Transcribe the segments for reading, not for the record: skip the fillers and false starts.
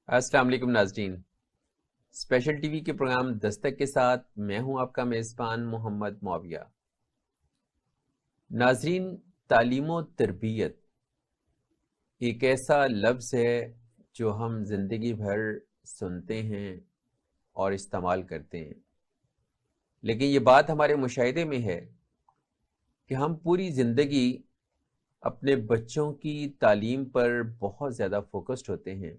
السلام علیکم ناظرین، اسپیشل ٹی وی کے پروگرام دستک کے ساتھ میں ہوں آپ کا میزبان محمد معاویہ۔ ناظرین، تعلیم و تربیت ایک ایسا لفظ ہے جو ہم زندگی بھر سنتے ہیں اور استعمال کرتے ہیں، لیکن یہ بات ہمارے مشاہدے میں ہے کہ ہم پوری زندگی اپنے بچوں کی تعلیم پر بہت زیادہ فوکسڈ ہوتے ہیں،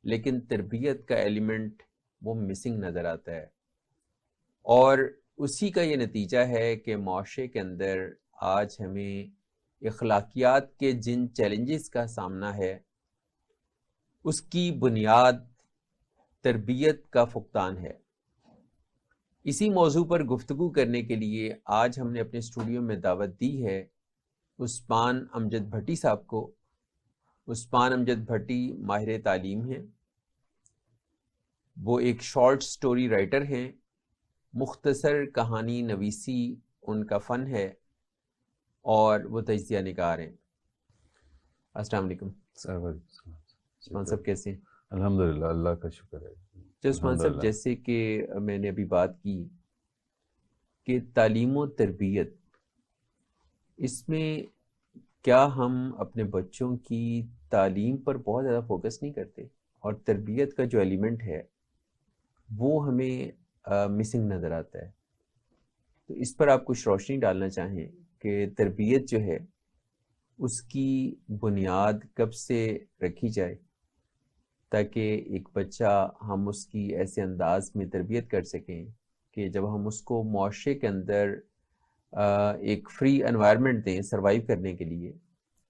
لیکن تربیت کا ایلیمنٹ وہ مسنگ نظر آتا ہے، اور اسی کا یہ نتیجہ ہے کہ معاشرے کے اندر آج ہمیں اخلاقیات کے جن چیلنجز کا سامنا ہے اس کی بنیاد تربیت کا فقدان ہے۔ اسی موضوع پر گفتگو کرنے کے لیے آج ہم نے اپنے اسٹوڈیو میں دعوت دی ہے عثمان امجد بھٹی صاحب کو۔ عثمان امجد بھٹی ماہر تعلیم ہیں، وہ ایک شارٹ سٹوری رائٹر ہیں، مختصر کہانی نویسی ان کا فن ہے، اور وہ تجزیہ نگار ہیں۔ السلام علیکم عثمان صاحب، کیسے ہیں؟ الحمدللہ، اللہ کا شکر ہے۔ تو عثمان صاحب، جیسے کہ میں نے ابھی بات کی کہ تعلیم و تربیت، اس میں کیا ہم اپنے بچوں کی تعلیم پر بہت زیادہ فوکس نہیں کرتے، اور تربیت کا جو ایلیمنٹ ہے وہ ہمیں مسنگ نظر آتا ہے؟ تو اس پر آپ کچھ روشنی ڈالنا چاہیں کہ تربیت جو ہے اس کی بنیاد کب سے رکھی جائے تاکہ ایک بچہ ہم اس کی ایسے انداز میں تربیت کر سکیں کہ جب ہم اس کو معاشرے کے اندر ایک فری انوائرمنٹ دیں سروائیو کرنے کے لیے،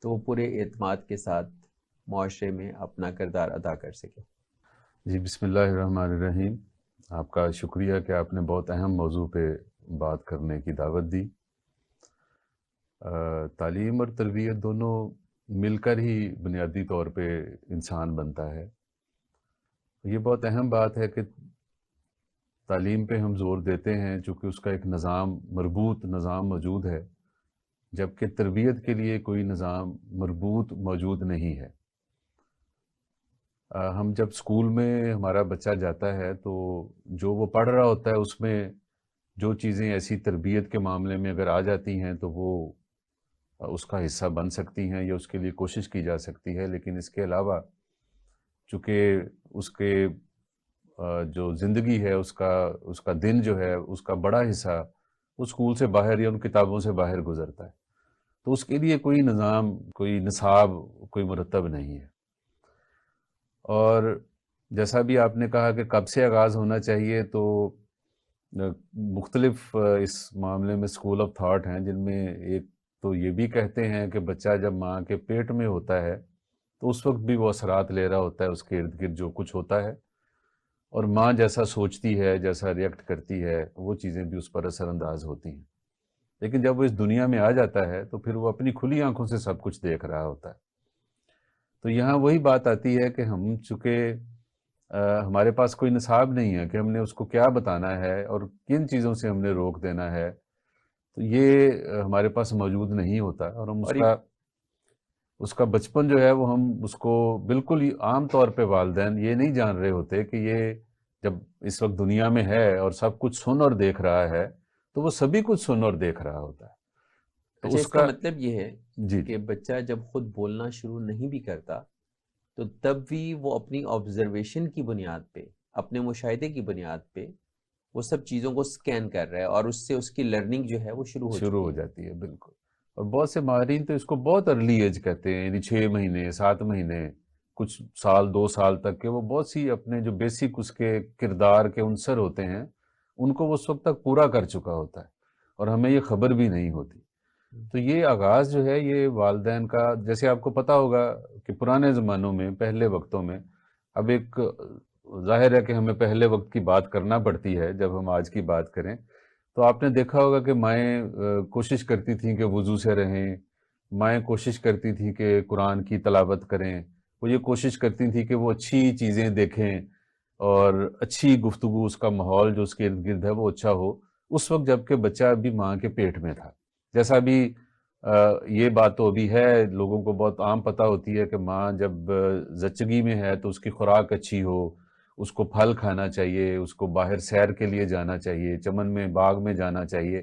تو وہ پورے اعتماد کے ساتھ معاشرے میں اپنا کردار ادا کر سکے۔ جی، بسم اللہ الرحمن الرحیم۔ آپ کا شکریہ کہ آپ نے بہت اہم موضوع پہ بات کرنے کی دعوت دی۔ تعلیم اور تربیت دونوں مل کر ہی بنیادی طور پہ انسان بنتا ہے۔ یہ بہت اہم بات ہے کہ تعلیم پہ ہم زور دیتے ہیں چونکہ اس کا ایک نظام، مربوط نظام موجود ہے، جبکہ تربیت کے لیے کوئی نظام مربوط موجود نہیں ہے۔ ہم جب اسکول میں ہمارا بچہ جاتا ہے تو جو وہ پڑھ رہا ہوتا ہے اس میں جو چیزیں ایسی تربیت کے معاملے میں اگر آ جاتی ہیں تو وہ اس کا حصہ بن سکتی ہیں یا اس کے لیے کوشش کی جا سکتی ہے، لیکن اس کے علاوہ چونکہ اس کے جو زندگی ہے اس کا دن جو ہے اس کا بڑا حصہ اس اسکول سے باہر یا ان کتابوں سے باہر گزرتا ہے، تو اس کے لیے کوئی نظام، کوئی نصاب، کوئی مرتب نہیں ہے۔ اور جیسا بھی آپ نے کہا کہ کب سے آغاز ہونا چاہیے، تو مختلف اس معاملے میں اسکول آف تھاٹ ہیں، جن میں ایک تو یہ بھی کہتے ہیں کہ بچہ جب ماں کے پیٹ میں ہوتا ہے تو اس وقت بھی وہ اثرات لے رہا ہوتا ہے، اس کے ارد گرد جو کچھ ہوتا ہے، اور ماں جیسا سوچتی ہے، جیسا ریئیکٹ کرتی ہے، وہ چیزیں بھی اس پر اثر انداز ہوتی ہیں۔ لیکن جب وہ اس دنیا میں آ جاتا ہے تو پھر وہ اپنی کھلی آنکھوں سے سب کچھ دیکھ رہا ہوتا ہے۔ تو یہاں وہی بات آتی ہے کہ ہم چونکہ ہمارے پاس کوئی نصاب نہیں ہے کہ ہم نے اس کو کیا بتانا ہے اور کن چیزوں سے ہم نے روک دینا ہے، تو یہ ہمارے پاس موجود نہیں ہوتا، اور ہم اس کا بچپن جو ہے وہ ہم اس کو بالکل ہی عام طور پہ والدین یہ نہیں جان رہے ہوتے کہ یہ جب اس وقت دنیا میں ہے اور سب کچھ سن اور دیکھ رہا ہے تو وہ سبھی کچھ سن اور دیکھ رہا ہوتا ہے۔ تو اچھا، اس کا مطلب یہ ہے جی کہ بچہ جب خود بولنا شروع نہیں بھی کرتا تو تب بھی وہ اپنی آبزرویشن کی بنیاد پہ، اپنے مشاہدے کی بنیاد پہ وہ سب چیزوں کو سکین کر رہا ہے، اور اس سے اس کی لرننگ جو ہے وہ شروع ہو ہو چکی ہے۔ جاتی ہے، بالکل۔ اور بہت سے ماہرین تو اس کو بہت ارلی ایج کہتے ہیں، یعنی 6 مہینے، 7 مہینے، کچھ سال، 2 سال تک کہ وہ بہت سی اپنے جو بیسک اس کے کردار کے عنصر ہوتے ہیں ان کو وہ اس وقت تک پورا کر چکا ہوتا ہے، اور ہمیں یہ خبر بھی نہیں ہوتی۔ تو یہ آغاز جو ہے یہ والدین کا، جیسے آپ کو پتہ ہوگا کہ پرانے زمانوں میں، پہلے وقتوں میں، اب ایک ظاہر ہے کہ ہمیں پہلے وقت کی بات کرنا پڑتی ہے جب ہم آج کی بات کریں، تو آپ نے دیکھا ہوگا کہ مائیں کوشش کرتی تھیں کہ وضو سے رہیں، مائیں کوشش کرتی تھیں کہ قرآن کی تلاوت کریں، وہ یہ کوشش کرتی تھیں کہ وہ اچھی چیزیں دیکھیں اور اچھی گفتگو، اس کا ماحول جو اس کے ارد گرد ہے وہ اچھا ہو، اس وقت جب کہ بچہ ابھی ماں کے پیٹ میں تھا۔ جیسا بھی یہ بات تو ابھی ہے، لوگوں کو بہت عام پتہ ہوتی ہے کہ ماں جب زچگی میں ہے تو اس کی خوراک اچھی ہو، اس کو پھل کھانا چاہیے، اس کو باہر سیر کے لیے جانا چاہیے، چمن میں باغ میں جانا چاہیے.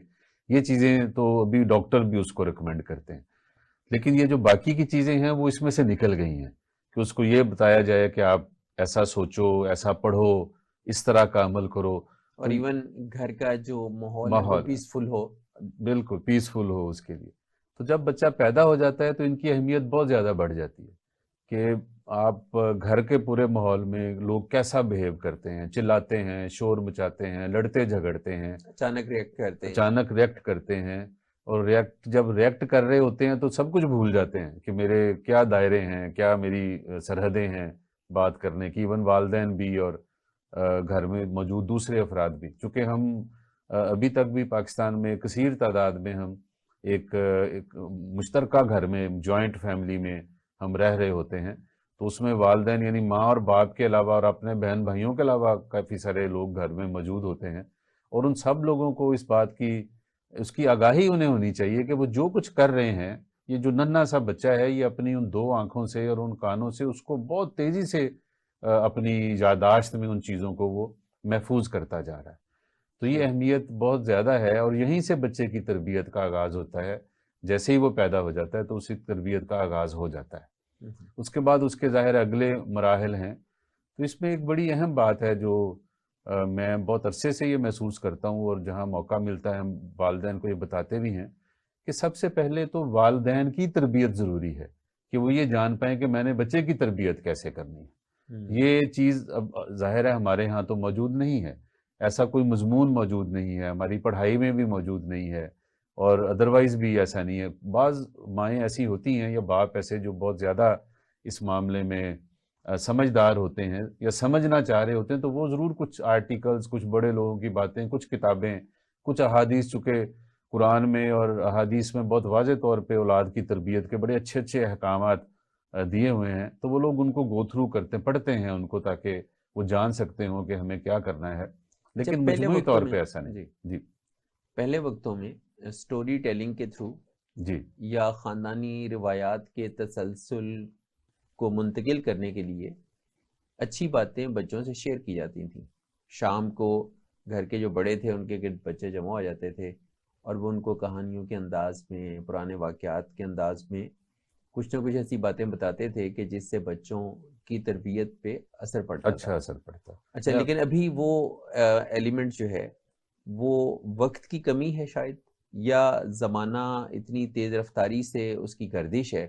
یہ چیزیں تو ابھی ڈاکٹر بھی اس کو ریکمینڈ کرتے ہیں. لیکن یہ جو باقی کی چیزیں ہیں وہ اس میں سے نکل گئی ہیں کہ اس کو یہ بتایا جائے کہ آپ ایسا سوچو، ایسا پڑھو، اس طرح کا عمل کرو. اور ایون گھر کا جو ماحول ہے وہ ماحول پیسفل ہو. بالکل پیسفل ہو اس کے لیے. تو جب بچہ پیدا ہو جاتا ہے تو ان کی اہمیت بہت زیادہ بڑھ جاتی ہے کہ آپ گھر کے پورے ماحول میں لوگ کیسا بہیو کرتے ہیں، چلاتے ہیں، شور مچاتے ہیں، لڑتے جھگڑتے ہیں، اچانک ریئیکٹ کرتے ہیں. اچانک ریئیکٹ کرتے ہیں. اور جب ریئیکٹ کر رہے ہوتے ہیں تو سب کچھ بھول جاتے ہیں کہ میرے کیا دائرے ہیں، کیا میری سرحدیں ہیں بات کرنے کی. ایون والدین بھی اور گھر میں موجود دوسرے افراد بھی، چونکہ ہم ابھی تک بھی پاکستان میں کثیر تعداد میں ہم ایک مشترکہ گھر میں، جوائنٹ فیملی میں ہم رہ رہے ہوتے ہیں. تو اس میں والدین یعنی ماں اور باپ کے علاوہ اور اپنے بہن بھائیوں کے علاوہ کافی سارے لوگ گھر میں موجود ہوتے ہیں. اور ان سب لوگوں کو اس کی آگاہی انہیں ہونی چاہیے کہ وہ جو کچھ کر رہے ہیں، یہ جو ننھا سا بچہ ہے یہ اپنی ان 2 آنکھوں سے اور ان کانوں سے اس کو بہت تیزی سے اپنی یادداشت میں ان چیزوں کو وہ محفوظ کرتا جا رہا ہے. تو یہ اہمیت بہت زیادہ ہے اور یہیں سے بچے کی تربیت کا آغاز ہوتا ہے. جیسے ہی وہ پیدا ہو جاتا ہے تو اسی تربیت کا آغاز ہو جاتا ہے. اس کے بعد اس کے ظاہر اگلے مراحل ہیں. تو اس میں ایک بڑی اہم بات ہے جو میں بہت عرصے سے یہ محسوس کرتا ہوں اور جہاں موقع ملتا ہے ہم والدین کو یہ بتاتے بھی ہیں کہ سب سے پہلے تو والدین کی تربیت ضروری ہے کہ وہ یہ جان پائیں کہ میں نے بچے کی تربیت کیسے کرنی ہے. یہ چیز اب ظاہر ہے ہمارے ہاں تو موجود نہیں ہے، ایسا کوئی مضمون موجود نہیں ہے، ہماری پڑھائی میں بھی موجود نہیں ہے اور ادروائز بھی ایسا نہیں ہے. بعض مائیں ایسی ہوتی ہیں یا باپ ایسے جو بہت زیادہ اس معاملے میں سمجھدار ہوتے ہیں یا سمجھنا چاہ رہے ہوتے ہیں تو وہ ضرور کچھ آرٹیکلز، کچھ بڑے لوگوں کی باتیں، کچھ کتابیں، کچھ احادیث، چونکہ قرآن میں اور احادیث میں بہت واضح طور پہ اولاد کی تربیت کے بڑے اچھے اچھے احکامات دیے ہوئے ہیں تو وہ لوگ ان کو گو تھرو کرتے پڑھتے ہیں ان کو تاکہ وہ جان سکتے ہوں کہ ہمیں کیا کرنا ہے. لیکن پہلے مجموعی وقتوں طور میں پہ ایسا نہیں. جی پہلے وقتوں میں سٹوری ٹیلنگ کے تھرو جی یا خاندانی روایات کے تسلسل کو منتقل کرنے کے لیے اچھی باتیں بچوں سے شیئر کی جاتی تھیں. شام کو گھر کے جو بڑے تھے ان کے گرد بچے جمع ہو جاتے تھے اور وہ ان کو کہانیوں کے انداز میں، پرانے واقعات کے انداز میں کچھ نہ کچھ ایسی باتیں بتاتے تھے کہ جس سے بچوں کی تربیت پہ اثر پڑتا تھا. اچھا اثر پڑتا. اچھا، لیکن ابھی وہ ایلیمنٹ جو ہے وہ وقت کی کمی ہے شاید، یا زمانہ اتنی تیز رفتاری سے اس کی گردش ہے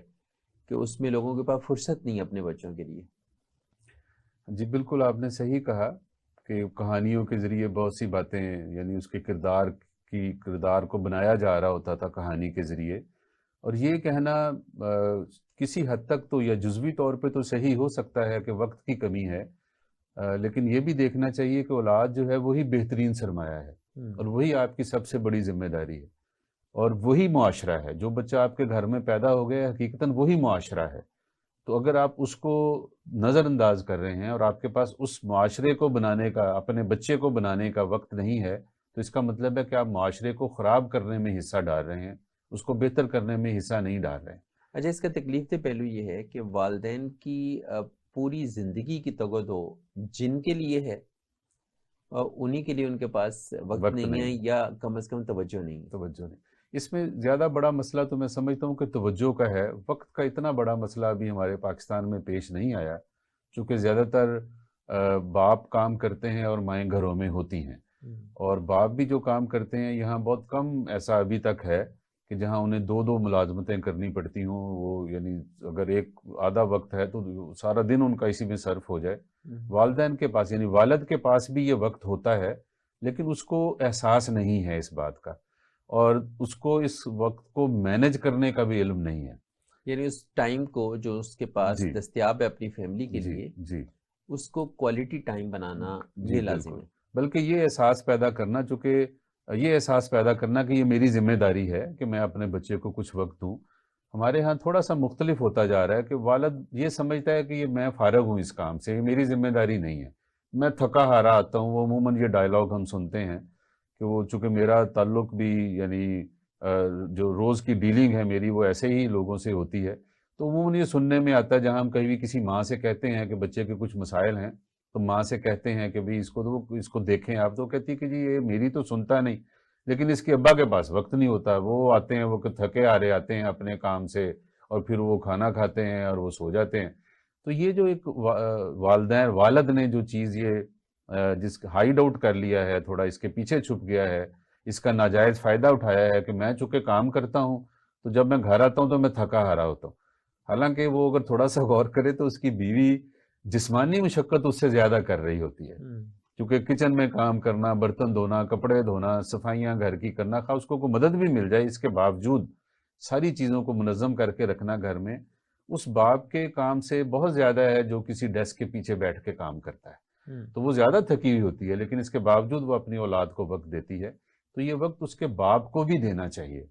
کہ اس میں لوگوں کے پاس فرصت نہیں اپنے بچوں کے لیے. جی بالکل آپ نے صحیح کہا کہ کہانیوں کے ذریعے بہت سی باتیں یعنی اس کے کردار کو بنایا جا رہا ہوتا تھا کہانی کے ذریعے. اور یہ کہنا کسی حد تک تو یا جزوی طور پہ تو صحیح ہو سکتا ہے کہ وقت کی کمی ہے، لیکن یہ بھی دیکھنا چاہیے کہ اولاد جو ہے وہی بہترین سرمایہ ہے اور وہی آپ کی سب سے بڑی ذمہ داری ہے اور وہی معاشرہ ہے. جو بچہ آپ کے گھر میں پیدا ہو گیا حقیقتاً وہی معاشرہ ہے. تو اگر آپ اس کو نظر انداز کر رہے ہیں اور آپ کے پاس اس معاشرے کو بنانے کا، اپنے بچے کو بنانے کا وقت نہیں ہے تو اس کا مطلب ہے کہ آپ معاشرے کو خراب کرنے میں حصہ ڈال رہے ہیں، اس کو بہتر کرنے میں حصہ نہیں ڈال رہے ہیں. اچھا، اس کا تکلیف دہ پہلو یہ ہے کہ والدین کی پوری زندگی کی توجہ جن کے لیے ہے انہی کے لیے ان کے پاس وقت نہیں ہے یا کم از کم توجہ نہیں. اس میں زیادہ بڑا مسئلہ تو میں سمجھتا ہوں کہ توجہ کا ہے. وقت کا اتنا بڑا مسئلہ ابھی ہمارے پاکستان میں پیش نہیں آیا چونکہ زیادہ تر باپ کام کرتے ہیں اور مائیں گھروں میں ہوتی ہیں. اور باپ بھی جو کام کرتے ہیں یہاں بہت کم ایسا ابھی تک ہے کہ جہاں انہیں 2 ملازمتیں کرنی پڑتی ہوں. وہ یعنی اگر ایک آدھا وقت ہے تو سارا دن ان کا اسی میں صرف ہو جائے. والدین کے پاس یعنی والد کے پاس بھی یہ وقت ہوتا ہے لیکن اس کو احساس نہیں ہے اس بات کا اور اس کو اس وقت کو مینج کرنے کا بھی علم نہیں ہے. یعنی اس ٹائم کو جو اس کے پاس دستیاب ہے اپنی فیملی کے لیے اس کو کوالٹی ٹائم بنانا یہ لازم ہے. بلکہ یہ احساس پیدا کرنا، چونکہ یہ احساس پیدا کرنا کہ یہ میری ذمہ داری ہے کہ میں اپنے بچے کو کچھ وقت دوں. ہمارے ہاں تھوڑا سا مختلف ہوتا جا رہا ہے کہ والد یہ سمجھتا ہے کہ یہ میں فارغ ہوں اس کام سے، یہ میری ذمہ داری نہیں ہے، میں تھکا ہارا آتا ہوں. وہ عموماً یہ ڈائلاگ ہم سنتے ہیں کہ وہ چونکہ میرا تعلق بھی یعنی جو روز کی ڈیلنگ ہے میری وہ ایسے ہی لوگوں سے ہوتی ہے، تو عموماً یہ سننے میں آتا ہے جہاں ہم کہیں بھی کسی ماں سے کہتے ہیں کہ بچے کے کچھ مسائل ہیں، تو ماں سے کہتے ہیں کہ بھئی اس کو دیکھیں آپ، تو کہتی ہے کہ جی یہ میری تو سنتا نہیں، لیکن اس کے ابا کے پاس وقت نہیں ہوتا، وہ آتے ہیں، وہ تھکے آ رہے آتے ہیں اپنے کام سے، اور پھر وہ کھانا کھاتے ہیں اور وہ سو جاتے ہیں۔ تو یہ جو ایک والد نے جو چیز یہ جس ہائیڈ آؤٹ کر لیا ہے، تھوڑا اس کے پیچھے چھپ گیا ہے، اس کا ناجائز فائدہ اٹھایا ہے کہ میں چونکہ کام کرتا ہوں تو جب میں گھر آتا ہوں تو میں تھکا ہارا ہوتا ہوں، حالانکہ وہ اگر تھوڑا سا غور کرے تو اس کی بیوی جسمانی مشقت اس سے زیادہ کر رہی ہوتی ہے، کیونکہ کچن میں کام کرنا، برتن دھونا، کپڑے دھونا، صفائیاں گھر کی کرنا، خواہ اس کو کوئی مدد بھی مل جائے، اس کے باوجود ساری چیزوں کو منظم کر کے رکھنا گھر میں اس باپ کے کام سے بہت زیادہ ہے جو کسی ڈیسک کے پیچھے بیٹھ کے کام کرتا ہے۔ تو وہ زیادہ تھکی ہوئی ہوتی ہے، لیکن اس کے باوجود وہ اپنی اولاد کو وقت دیتی ہے، تو یہ وقت اس کے باپ کو بھی دینا چاہیے۔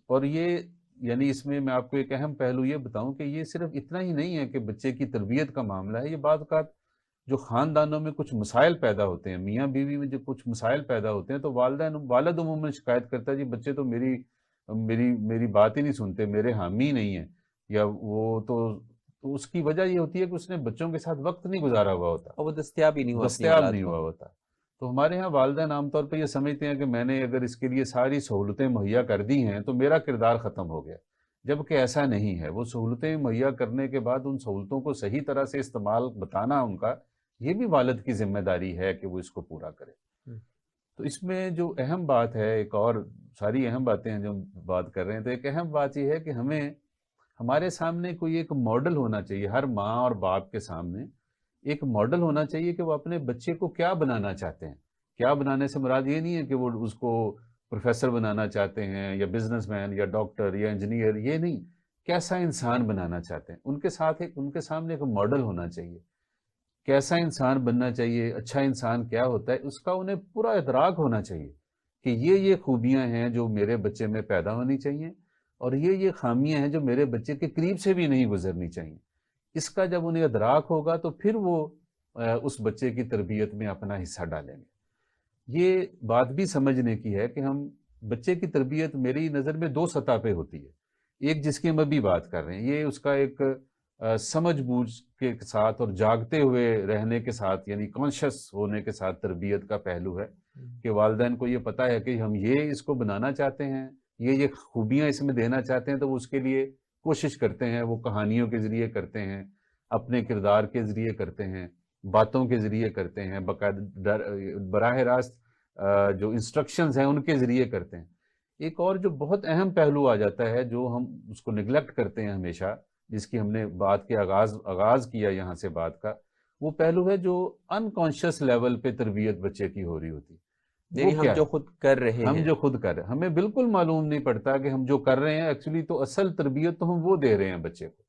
اور یہ یعنی اس میں آپ کو ایک اہم پہلو یہ بتاؤں کہ یہ صرف اتنا ہی نہیں ہے کہ بچے کی تربیت کا معاملہ ہے، یہ بعض اوقات جو خاندانوں میں کچھ مسائل پیدا ہوتے ہیں، میاں بیوی میں جو کچھ مسائل پیدا ہوتے ہیں، تو والد عموماً شکایت کرتا ہے جی بچے تو میری بات ہی نہیں سنتے، میرے حامی نہیں ہیں، یا وہ تو اس کی وجہ یہ ہوتی ہے کہ اس نے بچوں کے ساتھ وقت نہیں گزارا ہوا ہوتا، اور وہ دستیاب ہی نہیں ہوا اپنی دستیاب اولاد نہیں کو۔ ہوا ہوتا۔ تو ہمارے ہاں والدین عام طور پہ یہ سمجھتے ہیں کہ میں نے اگر اس کے لیے ساری سہولتیں مہیا کر دی ہیں تو میرا کردار ختم ہو گیا، جبکہ ایسا نہیں ہے۔ وہ سہولتیں مہیا کرنے کے بعد ان سہولتوں کو صحیح طرح سے استعمال بتانا ان کا، یہ بھی والد کی ذمہ داری ہے کہ وہ اس کو پورا کرے۔ تو اس میں جو اہم بات ہے، ایک اور ساری اہم باتیں ہیں جو ہم بات کر رہے ہیں، تو ایک اہم بات یہ ہے کہ ہمارے سامنے کوئی ایک ماڈل ہونا چاہیے، ہر ماں اور باپ کے سامنے ایک ماڈل ہونا چاہیے کہ وہ اپنے بچے کو کیا بنانا چاہتے ہیں۔ کیا بنانے سے مراد یہ نہیں ہے کہ وہ اس کو پروفیسر بنانا چاہتے ہیں یا بزنس مین یا ڈاکٹر یا انجینئر، یہ نہیں، کیسا انسان بنانا چاہتے ہیں۔ ان کے سامنے ایک ماڈل ہونا چاہیے، کیسا انسان بننا چاہیے، اچھا انسان کیا ہوتا ہے، اس کا انہیں پورا ادراک ہونا چاہیے کہ یہ خوبیاں ہیں جو میرے بچے میں پیدا ہونی چاہیے، اور یہ خامیاں ہیں جو میرے بچے کے قریب سے بھی نہیں گزرنی چاہیے۔ اس کا جب انہیں ادراک ہوگا تو پھر وہ اس بچے کی تربیت میں اپنا حصہ ڈالیں گے۔ یہ بات بھی سمجھنے کی ہے کہ ہم بچے کی تربیت میری نظر میں دو سطح پہ ہوتی ہے۔ ایک جس کی ہم ابھی بات کر رہے ہیں، یہ اس کا ایک سمجھ بوجھ کے ساتھ اور جاگتے ہوئے رہنے کے ساتھ، یعنی کانشس ہونے کے ساتھ تربیت کا پہلو ہے کہ والدین کو یہ پتہ ہے کہ ہم یہ اس کو بنانا چاہتے ہیں، یہ خوبیاں اس میں دینا چاہتے ہیں، تو وہ اس کے لیے کوشش کرتے ہیں، وہ کہانیوں کے ذریعے کرتے ہیں، اپنے کردار کے ذریعے کرتے ہیں، باتوں کے ذریعے کرتے ہیں، باقاعدہ براہ راست جو انسٹرکشنز ہیں ان کے ذریعے کرتے ہیں۔ ایک اور جو بہت اہم پہلو آ جاتا ہے جو ہم اس کو نگلیکٹ کرتے ہیں ہمیشہ، جس کی ہم نے بات کے آغاز کیا یہاں سے بات کا، وہ پہلو ہے جو انکانشیس لیول پہ تربیت بچے کی ہو رہی ہوتی ہے۔ یعنی ہم جو خود کر رہے ہیں، ہم جو خود کر رہے ہیں، ہمیں بالکل معلوم نہیں پڑتا کہ ہم جو کر رہے ہیں ایکچولی تو اصل تربیت تو ہم وہ دے رہے ہیں بچے کو،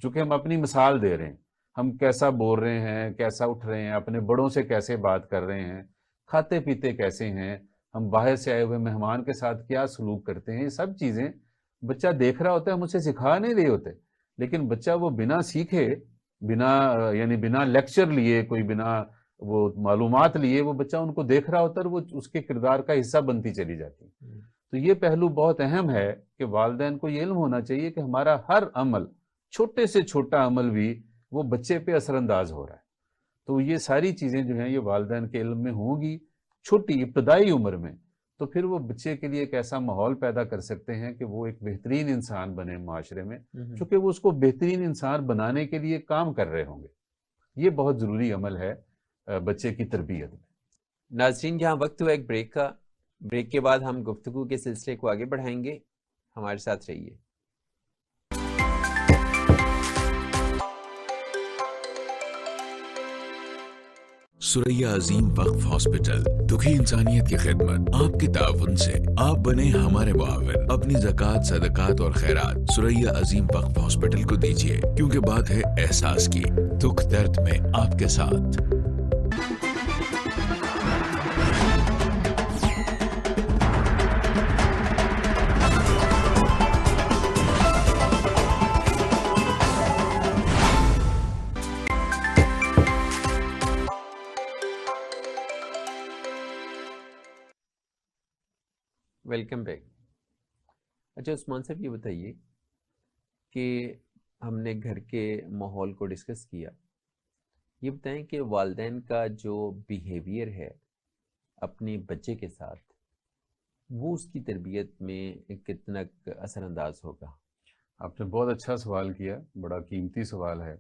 چونکہ ہم اپنی مثال دے رہے ہیں، ہم کیسا بول رہے ہیں، کیسا اٹھ رہے ہیں، اپنے بڑوں سے کیسے بات کر رہے ہیں، کھاتے پیتے کیسے ہیں، ہم باہر سے آئے ہوئے مہمان کے ساتھ کیا سلوک کرتے ہیں، یہ سب چیزیں بچہ دیکھ رہا ہوتا ہے، ہم اسے سکھا نہیں رہے ہوتے، لیکن بچہ وہ بنا سیکھے، بنا لیکچر لیے، کوئی بنا وہ معلومات لیے، وہ بچہ ان کو دیکھ رہا ہوتا ہے اور وہ اس کے کردار کا حصہ بنتی چلی جاتی ہے۔ تو یہ پہلو بہت اہم ہے کہ والدین کو یہ علم ہونا چاہیے کہ ہمارا ہر عمل، چھوٹے سے چھوٹا عمل بھی وہ بچے پہ اثر انداز ہو رہا ہے۔ تو یہ ساری چیزیں جو ہیں یہ والدین کے علم میں ہوں گی چھوٹی ابتدائی عمر میں، تو پھر وہ بچے کے لیے ایک ایسا ماحول پیدا کر سکتے ہیں کہ وہ ایک بہترین انسان بنے معاشرے میں، چونکہ وہ اس کو بہترین انسان بنانے کے لیے کام کر رہے ہوں گے۔ یہ بہت ضروری عمل ہے بچے کی تربیت میں۔ ناظرین یہاں وقت ہوا ایک بریک کا، بریک کے بعد ہم گفتگو کے سلسلے کو آگے بڑھائیں گے، ہمارے ساتھ رہیے۔ ثریا عظیم وقف ہاسپٹل، دکھی انسانیت کی خدمت، آپ کے تعاون سے آپ بنے ہمارے معاون۔ اپنی زکوٰۃ، صدقات اور خیرات ثریا عظیم وقف ہاسپٹل کو دیجیے، کیونکہ بات ہے احساس کی، دکھ درد میں آپ کے ساتھ۔ Welcome back. اچھا عثمان صاحب، یہ بتائیے کہ ہم نے گھر کے ماحول کو ڈسکس کیا، یہ بتائیں کہ والدین کا جو بیہیویئر ہے اپنے بچے کے ساتھ، وہ اس کی تربیت میں کتنا اثر انداز ہوگا؟ آپ نے بہت اچھا سوال کیا، بڑا قیمتی سوال ہے۔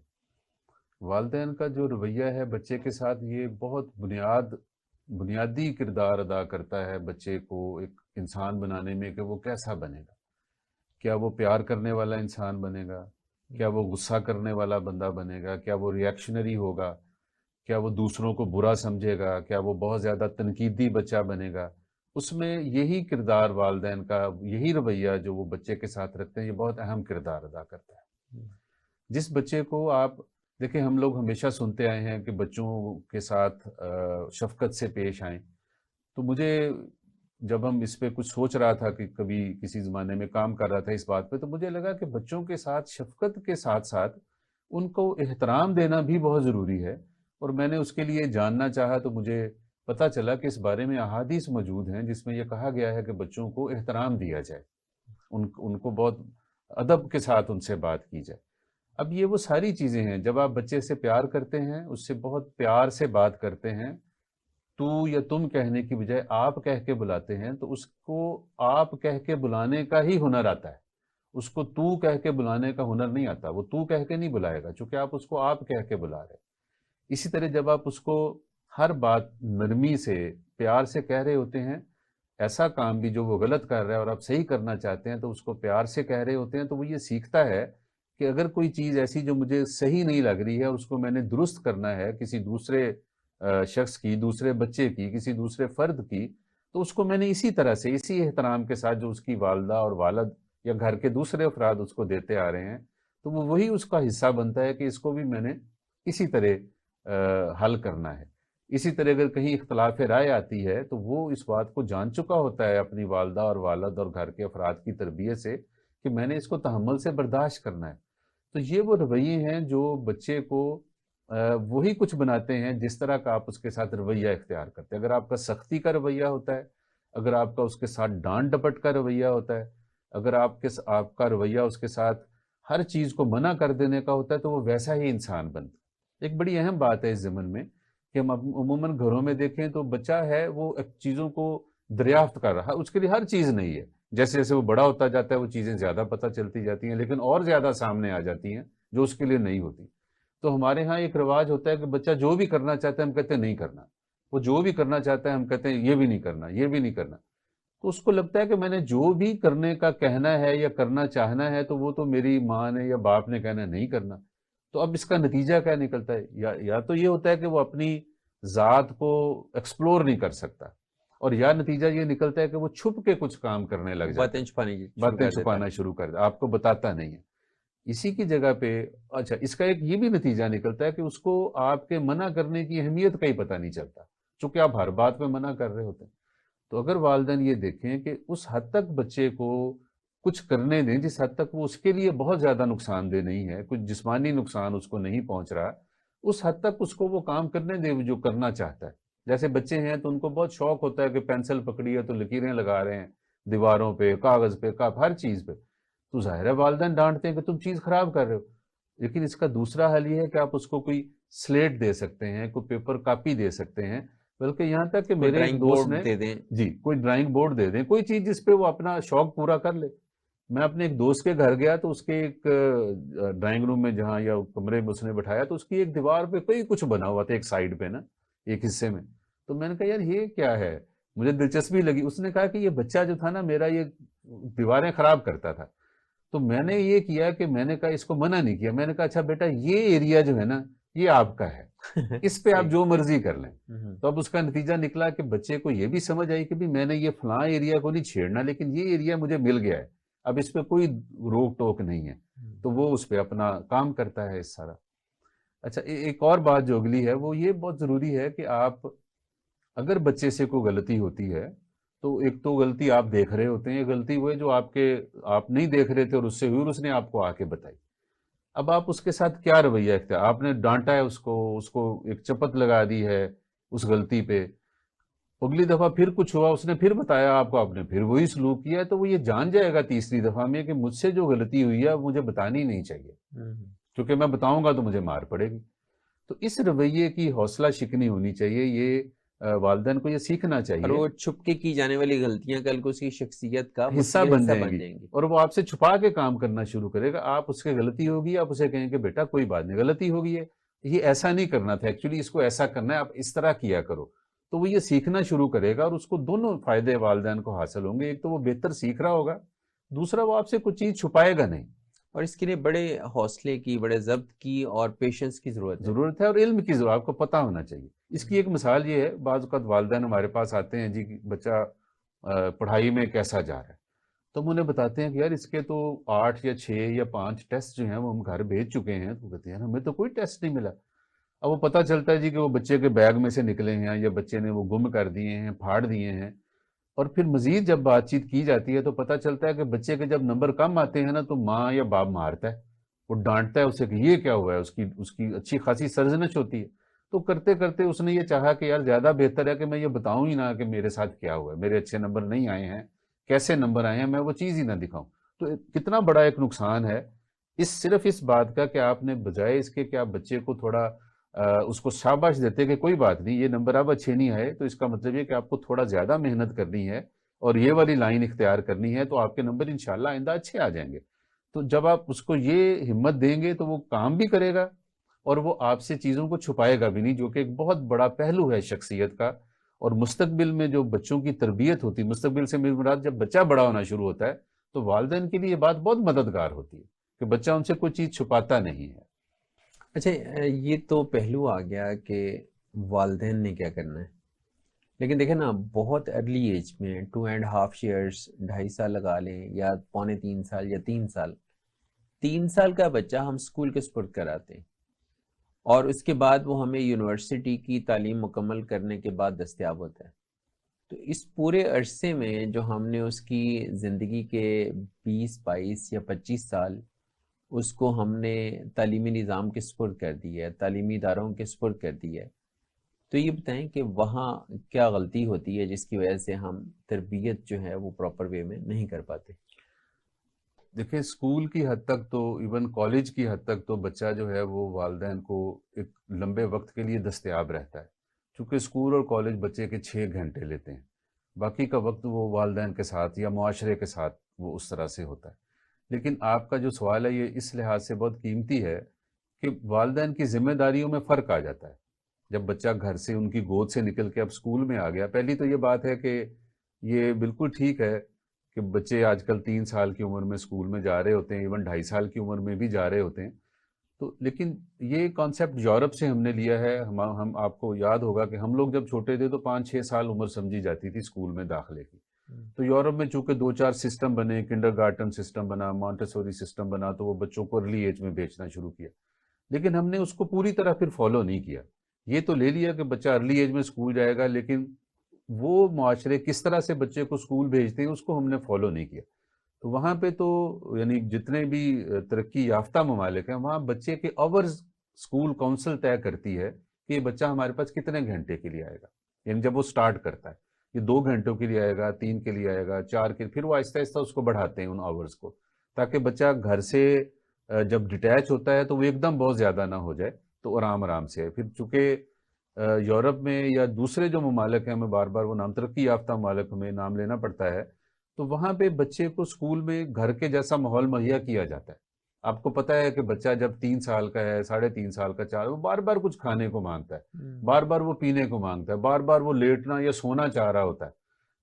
والدین کا جو رویہ ہے بچے کے ساتھ، یہ بہت بنیادی کردار ادا کرتا ہے بچے کو ایک انسان بنانے میں، کہ وہ کیسا بنے گا۔ کیا وہ پیار کرنے والا انسان بنے گا؟ کیا وہ غصہ کرنے والا بندہ بنے گا؟ کیا وہ ریئیکشنری ہوگا؟ کیا وہ دوسروں کو برا سمجھے گا؟ کیا وہ بہت زیادہ تنقیدی بچہ بنے گا؟ اس میں یہی کردار والدین کا، یہی رویہ جو وہ بچے کے ساتھ رکھتے ہیں، یہ بہت اہم کردار ادا کرتا ہے۔ جس بچے کو آپ دیکھیں، ہم لوگ ہمیشہ سنتے آئے ہیں کہ بچوں کے ساتھ شفقت سے پیش آئیں، تو مجھے جب ہم اس پہ کچھ سوچ رہا تھا کہ کبھی کسی زمانے میں کام کر رہا تھا اس بات پہ، تو مجھے لگا کہ بچوں کے ساتھ شفقت کے ساتھ ساتھ ان کو احترام دینا بھی بہت ضروری ہے۔ اور میں نے اس کے لیے جاننا چاہا تو مجھے پتہ چلا کہ اس بارے میں احادیث موجود ہیں جس میں یہ کہا گیا ہے کہ بچوں کو احترام دیا جائے، ان کو بہت ادب کے ساتھ ان سے بات کی جائے۔ اب یہ وہ ساری چیزیں ہیں، جب آپ بچے سے پیار کرتے ہیں، اس سے بہت پیار سے بات کرتے ہیں، تو یا تم کہنے کی بجائے آپ کہہ کے بلاتے ہیں، تو اس کو آپ کہہ کے بلانے کا ہی ہنر آتا ہے۔ اس کو تو کہہ کے بلانے کا ہنر نہیں آتا، وہ تو کہہ کے نہیں بلائے گا، چونکہ آپ اس کو آپ کہہ کے بلا رہے ہیں۔ اسی طرح جب آپ اس کو ہر بات نرمی سے، پیار سے کہہ رہے ہوتے ہیں، ایسا کام بھی جو وہ غلط کر رہا ہے اور آپ صحیح کرنا چاہتے ہیں، تو اس کو پیار سے کہہ رہے ہوتے ہیں، تو وہ یہ سیکھتا ہے کہ اگر کوئی چیز ایسی جو مجھے صحیح نہیں لگ رہی ہے اور اس کو میں نے درست کرنا ہے کسی دوسرے شخص کی، دوسرے بچے کی، کسی دوسرے فرد کی، تو اس کو میں نے اسی طرح سے، اسی احترام کے ساتھ جو اس کی والدہ اور والد یا گھر کے دوسرے افراد اس کو دیتے آ رہے ہیں، تو وہ وہی اس کا حصہ بنتا ہے کہ اس کو بھی میں نے اسی طرح حل کرنا ہے۔ اسی طرح اگر کہیں اختلاف رائے آتی ہے تو وہ اس بات کو جان چکا ہوتا ہے اپنی والدہ اور والد اور گھر کے افراد کی تربیت سے کہ میں نے اس کو تحمل سے برداشت کرنا ہے۔ تو یہ وہ رویے ہیں جو بچے کو وہی کچھ بناتے ہیں جس طرح کا آپ اس کے ساتھ رویہ اختیار کرتے ہیں۔ اگر آپ کا سختی کا رویہ ہوتا ہے، اگر آپ کا اس کے ساتھ ڈانٹ ڈپٹ کا رویہ ہوتا ہے، اگر آپ کا رویہ اس کے ساتھ ہر چیز کو منع کر دینے کا ہوتا ہے، تو وہ ویسا ہی انسان بنتا ہے۔ ایک بڑی اہم بات ہے اس ضمن میں کہ ہم عموماً گھروں میں دیکھیں تو بچہ ہے وہ چیزوں کو دریافت کر رہا ہے، اس کے لیے ہر چیز نہیں ہے۔ جیسے جیسے وہ بڑا ہوتا جاتا ہے وہ چیزیں زیادہ پتہ چلتی جاتی ہیں، لیکن اور زیادہ سامنے آ جاتی ہیں جو اس کے لیے نہیں ہوتی۔ تو ہمارے ہاں ایک رواج ہوتا ہے کہ بچہ جو بھی کرنا چاہتا ہے ہم کہتے ہیں نہیں کرنا، وہ جو بھی کرنا چاہتا ہے ہم کہتے ہیں یہ بھی نہیں کرنا، یہ بھی نہیں کرنا۔ تو اس کو لگتا ہے کہ میں نے جو بھی کرنے کا کہنا ہے یا کرنا چاہنا ہے تو وہ تو میری ماں نے یا باپ نے کہنا نہیں کرنا۔ تو اب اس کا نتیجہ کیا نکلتا ہے؟ یا تو یہ ہوتا ہے کہ وہ اپنی ذات کو ایکسپلور نہیں کر سکتا، اور یا نتیجہ یہ نکلتا ہے کہ وہ چھپ کے کچھ کام کرنے لگ جاتا ہے، باتیں چھپانا شروع کر دیتا، آپ کو بتاتا نہیں ہے۔ اسی کی جگہ پہ اچھا اس کا ایک یہ بھی نتیجہ نکلتا ہے کہ اس کو آپ کے منع کرنے کی اہمیت کا ہی پتہ نہیں چلتا، چونکہ آپ ہر بات پہ منع کر رہے ہوتے ہیں۔ تو اگر والدین یہ دیکھیں کہ اس حد تک بچے کو کچھ کرنے دیں جس حد تک وہ اس کے لیے بہت زیادہ نقصان دہ نہیں ہے، کچھ جسمانی نقصان اس کو نہیں پہنچ رہا، اس حد تک اس کو وہ کام کرنے دیں جو کرنا چاہتا ہے۔ جیسے بچے ہیں تو ان کو بہت شوق ہوتا ہے کہ پینسل پکڑی ہے تو لکیریں لگا رہے ہیں دیواروں پہ، کاغذ پہ، ہر چیز پہ، تو ظاہر ہے والدین ڈانٹتے ہیں کہ تم چیز خراب کر رہے ہو۔ لیکن اس کا دوسرا حل یہ ہے کہ آپ اس کو کوئی سلیٹ دے سکتے ہیں، کوئی پیپر کاپی دے سکتے ہیں، بلکہ یہاں تک کہ میرے ایک دوست نے کوئی ڈرائنگ بورڈ دے دیں، کوئی چیز جس پہ وہ اپنا شوق پورا کر لے۔ میں اپنے ایک دوست کے گھر گیا تو اس کے ایک ڈرائنگ روم میں جہاں یا کمرے میں اس نے بٹھایا تو اس کی ایک دیوار پہ کوئی کچھ بنا ہوا تھا، ایک سائیڈ پہ نا، ایک حصے میں۔ تو میں نے کہا یار یہ کیا ہے، مجھے دلچسپی لگی۔ اس نے کہا کہ یہ بچہ جو تھا نا میرا یہ دیواریں خراب کرتا تھا، تو میں نے یہ کیا کہ میں نے کہا اس کو منع نہیں کیا، میں نے کہا اچھا بیٹا یہ ایریا جو ہے نا یہ آپ کا ہے، اس پہ آپ جو مرضی کر لیں۔ تو اب اس کا نتیجہ نکلا کہ بچے کو یہ بھی سمجھ آئی کہ بھی میں نے یہ فلاں ایریا کو نہیں چھیڑنا، لیکن یہ ایریا مجھے مل گیا ہے، اب اس پہ کوئی روک ٹوک نہیں ہے، تو وہ اس پہ اپنا کام کرتا ہے اس سارا۔ اچھا ایک اور بات جو اگلی ہے وہ یہ بہت ضروری ہے کہ آپ اگر بچے سے کوئی غلطی ہوتی ہے تو ایک تو غلطی آپ دیکھ رہے ہوتے ہیں، یہ غلطی وہ ہے جو آپ نہیں دیکھ رہے تھے اور اس سے ہوئی اور اس نے آپ کو آ کے بتائی۔ اب آپ اس کے ساتھ کیا رویہ اختیار، آپ نے ڈانٹا ہے اس کو ایک چپت لگا دی ہے اس غلطی پہ، اگلی دفعہ پھر کچھ ہوا، اس نے پھر بتایا آپ کو، آپ نے پھر وہی سلوک کیا، تو وہ یہ جان جائے گا تیسری دفعہ میں کہ مجھ سے جو غلطی ہوئی ہے مجھے بتانی نہیں چاہیے، کیونکہ میں بتاؤں گا تو مجھے مار پڑے گی۔ تو اس رویے کی حوصلہ شکنی ہونی چاہیے، یہ والدین کو یہ سیکھنا اور چاہیے، وہ چھپ کے کی جانے والی غلطیاں کل کو اس کی شخصیت کا حصہ مستقل بن جائیں گی، اور وہ آپ سے چھپا کے کام کرنا شروع کرے گا۔ آپ اس کے غلطی ہوگی، آپ اسے کہیں کہ بیٹا کوئی بات نہیں، غلطی ہوگی ہے، یہ ایسا نہیں کرنا تھا، ایکچولی اس کو ایسا کرنا ہے، آپ اس طرح کیا کرو۔ تو وہ یہ سیکھنا شروع کرے گا، اور اس کو دونوں فائدے والدین کو حاصل ہوں گے، ایک تو وہ بہتر سیکھ رہا ہوگا، دوسرا وہ آپ سے کچھ چیز چھپائے گا نہیں۔ اور اس کے لیے بڑے حوصلے کی، بڑے ضبط کی اور پیشنس کی ضرورت ہے، اور علم کی ضرورت، آپ کو پتہ ہونا چاہیے۔ اس کی ایک مثال یہ ہے، بعض اوقات والدین ہمارے پاس آتے ہیں جی بچہ پڑھائی میں کیسا جا رہا ہے، تو ہم انہیں بتاتے ہیں کہ یار اس کے تو 8 یا 6 یا 5 ٹیسٹ جو ہیں وہ ہم گھر بھیج چکے ہیں، تو کہتے ہیں ہمیں تو کوئی ٹیسٹ نہیں ملا۔ اب وہ پتہ چلتا ہے جی کہ وہ بچے کے بیگ میں سے نکلے ہیں، یا بچے نے وہ گم کر دیے ہیں، پھاڑ دیے ہیں، اور پھر مزید جب بات چیت کی جاتی ہے تو پتہ چلتا ہے کہ بچے کے جب نمبر کم آتے ہیں نا تو ماں یا باپ مارتا ہے، وہ ڈانٹتا ہے اسے کہ یہ کیا ہوا ہے، اس کی اچھی خاصی سرزنش ہوتی ہے۔ تو کرتے کرتے اس نے یہ چاہا کہ یار زیادہ بہتر ہے کہ میں یہ بتاؤں ہی نہ کہ میرے ساتھ کیا ہوا ہے، میرے اچھے نمبر نہیں آئے ہیں، کیسے نمبر آئے ہیں، میں وہ چیز ہی نہ دکھاؤں۔ تو کتنا بڑا ایک نقصان ہے صرف اس بات کا کہ آپ نے بجائے اس کے کہ آپ بچے کو تھوڑا اس کو شاباش دیتے کہ کوئی بات نہیں، یہ نمبر اب اچھے نہیں آئے تو اس کا مطلب یہ کہ آپ کو تھوڑا زیادہ محنت کرنی ہے اور یہ والی لائن اختیار کرنی ہے، تو آپ کے نمبر انشاءاللہ آئندہ اچھے آ جائیں گے۔ تو جب آپ اس کو یہ ہمت دیں گے تو وہ کام بھی کرے گا، اور وہ آپ سے چیزوں کو چھپائے گا بھی نہیں، جو کہ ایک بہت بڑا پہلو ہے شخصیت کا۔ اور مستقبل میں جو بچوں کی تربیت ہوتی ہے، مستقبل سے میری مراد جب بچہ بڑا ہونا شروع ہوتا ہے تو والدین کے لیے یہ بات بہت مددگار ہوتی ہے کہ بچہ ان سے کوئی چیز چھپاتا نہیں ہے۔ اچھا، یہ تو پہلو آ گیا کہ والدین نے کیا کرنا ہے، لیکن دیکھیں نا بہت ارلی ایج میں 2.5 ایئرس، 2.5 سال لگا لیں، یا 2.25 سال یا 3 سال، 3 سال کا بچہ ہم اسکول کے سپرد کراتے ہیں، اور اس کے بعد وہ ہمیں یونیورسٹی کی تعلیم مکمل کرنے کے بعد دستیاب ہوتا ہے۔ تو اس پورے عرصے میں جو ہم نے اس کی زندگی کے 20، 22 یا 25 سال اس کو ہم نے تعلیمی نظام کے سپرد کر دی ہے، تعلیمی اداروں کے سپرد کر دی ہے، تو یہ بتائیں کہ وہاں کیا غلطی ہوتی ہے جس کی وجہ سے ہم تربیت جو ہے وہ پراپر وے میں نہیں کر پاتے؟ دیکھیں اسکول کی حد تک تو، ایون کالج کی حد تک تو بچہ جو ہے وہ والدین کو ایک لمبے وقت کے لیے دستیاب رہتا ہے، چونکہ اسکول اور کالج بچے کے 6 گھنٹے لیتے ہیں، باقی کا وقت وہ والدین کے ساتھ یا معاشرے کے ساتھ وہ اس طرح سے ہوتا ہے۔ لیکن آپ کا جو سوال ہے یہ اس لحاظ سے بہت قیمتی ہے کہ والدین کی ذمہ داریوں میں فرق آ جاتا ہے۔ جب بچہ گھر سے ان کی گود سے نکل کے اب اسکول میں آ گیا، پہلی تو یہ بات ہے کہ یہ بالکل ٹھیک ہے کہ بچے آج کل 3 سال کی عمر میں اسکول میں جا رہے ہوتے ہیں، ایون 2.5 سال کی عمر میں بھی جا رہے ہوتے ہیں، تو لیکن یہ کانسیپٹ یورپ سے ہم نے لیا ہے۔ ہم آپ کو یاد ہوگا کہ ہم لوگ جب چھوٹے تھے تو 5-6 سال عمر سمجھی جاتی تھی اسکول میں داخلے کی، تو یورپ میں چونکہ 2-4 سسٹم بنے، کنڈر گارٹن سسٹم بنا، مونٹیسوری سسٹم بنا، تو وہ بچوں کو ارلی ایج میں بیچنا شروع کیا، لیکن ہم نے اس کو پوری طرح پھر فالو نہیں کیا۔ یہ تو لے لیا کہ بچہ ارلی ایج میں اسکول جائے گا، لیکن وہ معاشرے کس طرح سے بچے کو اسکول بھیجتے ہیں اس کو ہم نے فالو نہیں کیا۔ تو وہاں پہ تو یعنی جتنے بھی ترقی یافتہ ممالک ہیں وہاں بچے کے آورز اسکول کونسل طے کرتی ہے کہ یہ بچہ ہمارے پاس کتنے گھنٹے کے لیے آئے گا، یعنی جب وہ سٹارٹ کرتا ہے یہ 2 گھنٹوں کے لیے آئے گا، 3 کے لیے آئے گا، 4 کے، پھر وہ آہستہ آہستہ اس کو بڑھاتے ہیں ان آورز کو، تاکہ بچہ گھر سے جب ڈیٹیچ ہوتا ہے تو وہ ایک دم بہت زیادہ نہ ہو جائے، تو آرام آرام سے ہے۔ پھر چونکہ یورپ میں یا دوسرے جو ممالک ہیں، ہمیں بار بار وہ نام ترقی یافتہ ممالک ہمیں نام لینا پڑتا ہے، تو وہاں پہ بچے کو اسکول میں گھر کے جیسا ماحول مہیا کیا جاتا ہے۔ آپ کو پتہ ہے کہ بچہ جب 3 سال کا ہے، 3.5 سال کا، 4، وہ بار بار کچھ کھانے کو مانگتا ہے، بار بار وہ پینے کو مانگتا ہے، بار بار وہ لیٹنا یا سونا چاہ رہا ہوتا ہے۔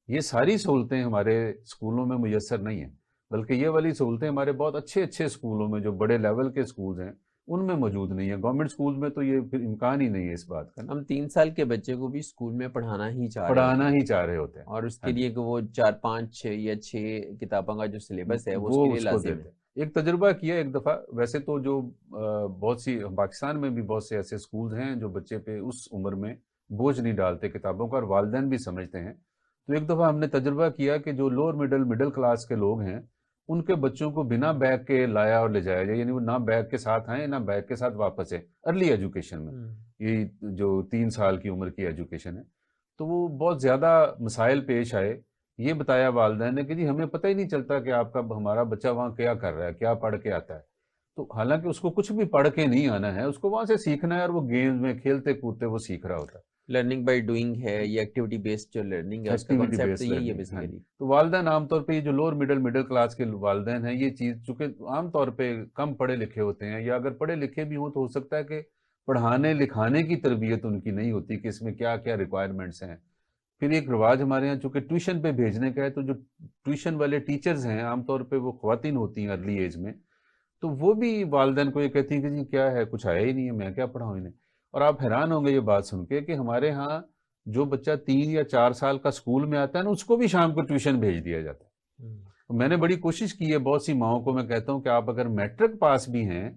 یہ ساری سہولتیں ہمارے اسکولوں میں میسر نہیں ہیں، بلکہ یہ والی سہولتیں ہمارے بہت اچھے اچھے اسکولوں میں، جو بڑے لیول کے اسکولز ہیں ان میں موجود نہیں ہے۔ گورنمنٹ اسکول میں تو یہ پھر امکان ہی نہیں ہے اس بات کا، ہم 3 سال کے بچے کو بھی اسکول میں پڑھانا ہی چاہ رہے ہوتے ہیں، اور اس کے لیے کہ وہ 4، 5، 6 یا 6 کتابوں کا جو سلیبس ہے وہ اس کے لیے لازم ہے۔ ایک تجربہ کیا ایک دفعہ، ویسے تو جو بہت سی پاکستان میں بھی بہت سے ایسے اسکولز ہیں جو بچے پہ اس عمر میں بوجھ نہیں ڈالتے کتابوں کا، اور والدین بھی سمجھتے ہیں۔ تو ایک دفعہ ہم نے تجربہ کیا کہ جو لوور مڈل کلاس کے لوگ ہیں ان کے بچوں کو بنا بیگ کے لایا اور لے جایا جائے، یعنی وہ نہ بیگ کے ساتھ آئیں نہ بیگ کے ساتھ واپس ہیں، ارلی ایجوکیشن میں، یہ جو 3 سال کی عمر کی ایجوکیشن ہے۔ تو وہ بہت زیادہ مسائل پیش آئے. یہ بتایا والدین نے کہ جی ہمیں پتہ ہی نہیں چلتا کہ آپ کا ہمارا بچہ وہاں کیا کر رہا ہے, کیا پڑھ کے آتا ہے. تو حالانکہ اس کو کچھ بھی پڑھ کے نہیں آنا ہے, اس کو وہاں سے سیکھنا ہے, اور وہ گیمز میں کھیلتے کودتے وہ سیکھ رہا ہوتا ہے. لرننگ بائی ڈوئنگ ہے یا ایکٹیویٹی بیسڈ جو لرننگ ہے, اس کا ایکٹیویٹی کانسیپٹ بیس تو یہی ہے لرننگ. بیسیکلی. تو والدین عام طور پہ یہ جو لوور مڈل کلاس کے والدین ہیں, یہ چیز چونکہ عام طور پہ کم پڑھے لکھے ہوتے ہیں, یا اگر پڑھے لکھے بھی ہوں تو ہو سکتا ہے کہ پڑھانے لکھانے کی تربیت ان کی نہیں ہوتی کہ اس میں کیا کیا ریکوائرمنٹس ہیں. پھر ایک رواج ہمارے یہاں چونکہ ٹیوشن پہ بھیجنے کا ہے, تو جو ٹیوشن والے ٹیچرز ہیں عام طور پہ وہ خواتین ہوتی ہیں ارلی ایج میں, تو وہ بھی والدین کو یہ کہتی ہیں کہ جی کیا ہے, کچھ آیا ہی نہیں ہے, میں کیا پڑھاؤں انہیں. اور آپ حیران ہوں گے یہ بات سن کے کہ ہمارے ہاں جو بچہ 3 یا 4 سال کا اسکول میں آتا ہے نا, اس کو بھی شام کو ٹیوشن بھیج دیا جاتا ہے. میں نے بڑی کوشش کی ہے, بہت سی ماؤں کو میں کہتا ہوں کہ آپ اگر میٹرک پاس بھی ہیں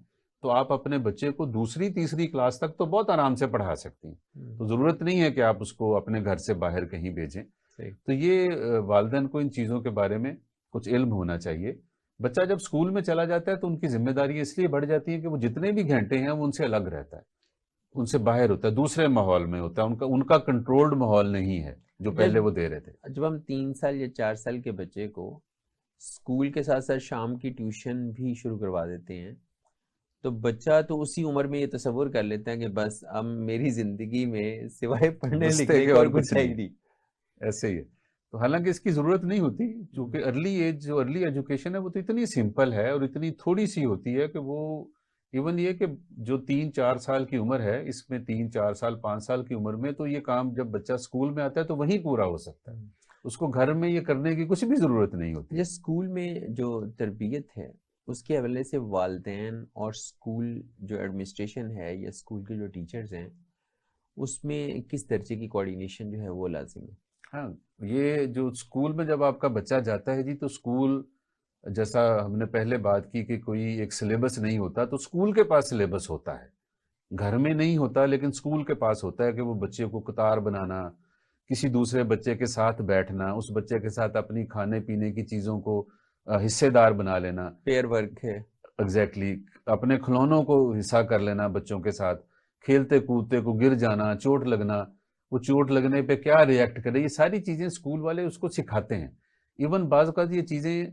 تو آپ اپنے بچے کو 2ری 3ری کلاس تک تو بہت آرام سے پڑھا سکتی ہیں. تو ضرورت نہیں ہے کہ آپ اس کو اپنے گھر سے باہر کہیں بھیجیں. تو یہ والدین کو ان چیزوں کے بارے میں کچھ علم ہونا چاہیے. بچہ جب اسکول میں چلا جاتا ہے تو ان کی ذمہ داری اس لیے بڑھ جاتی ہے کہ وہ جتنے بھی گھنٹے ہیں وہ ان سے الگ رہتا ہے, ان سے باہر ہوتا ہے, دوسرے ماحول میں ہوتا ہے, ان کا کنٹرولڈ ماحول نہیں ہے جو پہلے وہ دے رہے تھے. جب ہم 3 سال یا 4 سال کے بچے کو اسکول کے ساتھ ساتھ شام کی ٹیوشن بھی شروع کروا دیتے ہیں, تو بچہ تو اسی عمر میں یہ تصور کر لیتا ہے کہ بس اب میری زندگی میں سوائے پڑھنے لکھنے کے اور کچھ ہے ہی نہیں. ایسے ہی ہے. تو حالانکہ اس کی ضرورت نہیں ہوتی, چونکہ ارلی ایج جو ارلی ایجوکیشن ہے وہ تو اتنی سمپل ہے اور اتنی تھوڑی سی ہوتی ہے کہ وہ ایون یہ کہ جو 3-4 سال کی عمر ہے, اس میں 3-4 سال 5 سال کی عمر میں تو یہ کام جب بچہ اسکول میں آتا ہے تو وہیں پورا ہو سکتا ہے. اس کو گھر میں یہ کرنے کی کچھ بھی ضرورت نہیں ہوتی. جس اسکول میں جو تربیت ہے اس کے حوالے سے والدین اور اسکول جو ایڈمنسٹریشن ہے یا اسکول کے جو ٹیچرز ہیں, اس میں کس درجے کی کوآرڈینیشن جو ہے وہ لازم ہے؟ ہاں, یہ جو اسکول میں جب آپ کا بچہ جاتا ہے جی, تو اسکول جیسا ہم نے پہلے بات کی کہ کوئی ایک سلیبس نہیں ہوتا, تو اسکول کے پاس سلیبس ہوتا ہے, گھر میں نہیں ہوتا, لیکن اسکول کے پاس ہوتا ہے کہ وہ بچے کو قطار بنانا, کسی دوسرے بچے کے ساتھ بیٹھنا, اس بچے کے ساتھ اپنی کھانے پینے کی چیزوں کو حصے دار بنا لینا. پیئر ورک ہے. ایگزیکٹلی. اپنے کھلونوں کو حصہ کر لینا بچوں کے ساتھ, کھیلتے کودتے کو گر جانا, چوٹ لگنا, وہ چوٹ لگنے پہ کیا ریئیکٹ کرے, یہ ساری چیزیں اسکول والے اس کو سکھاتے ہیں. ایون بعض اوقات یہ چیزیں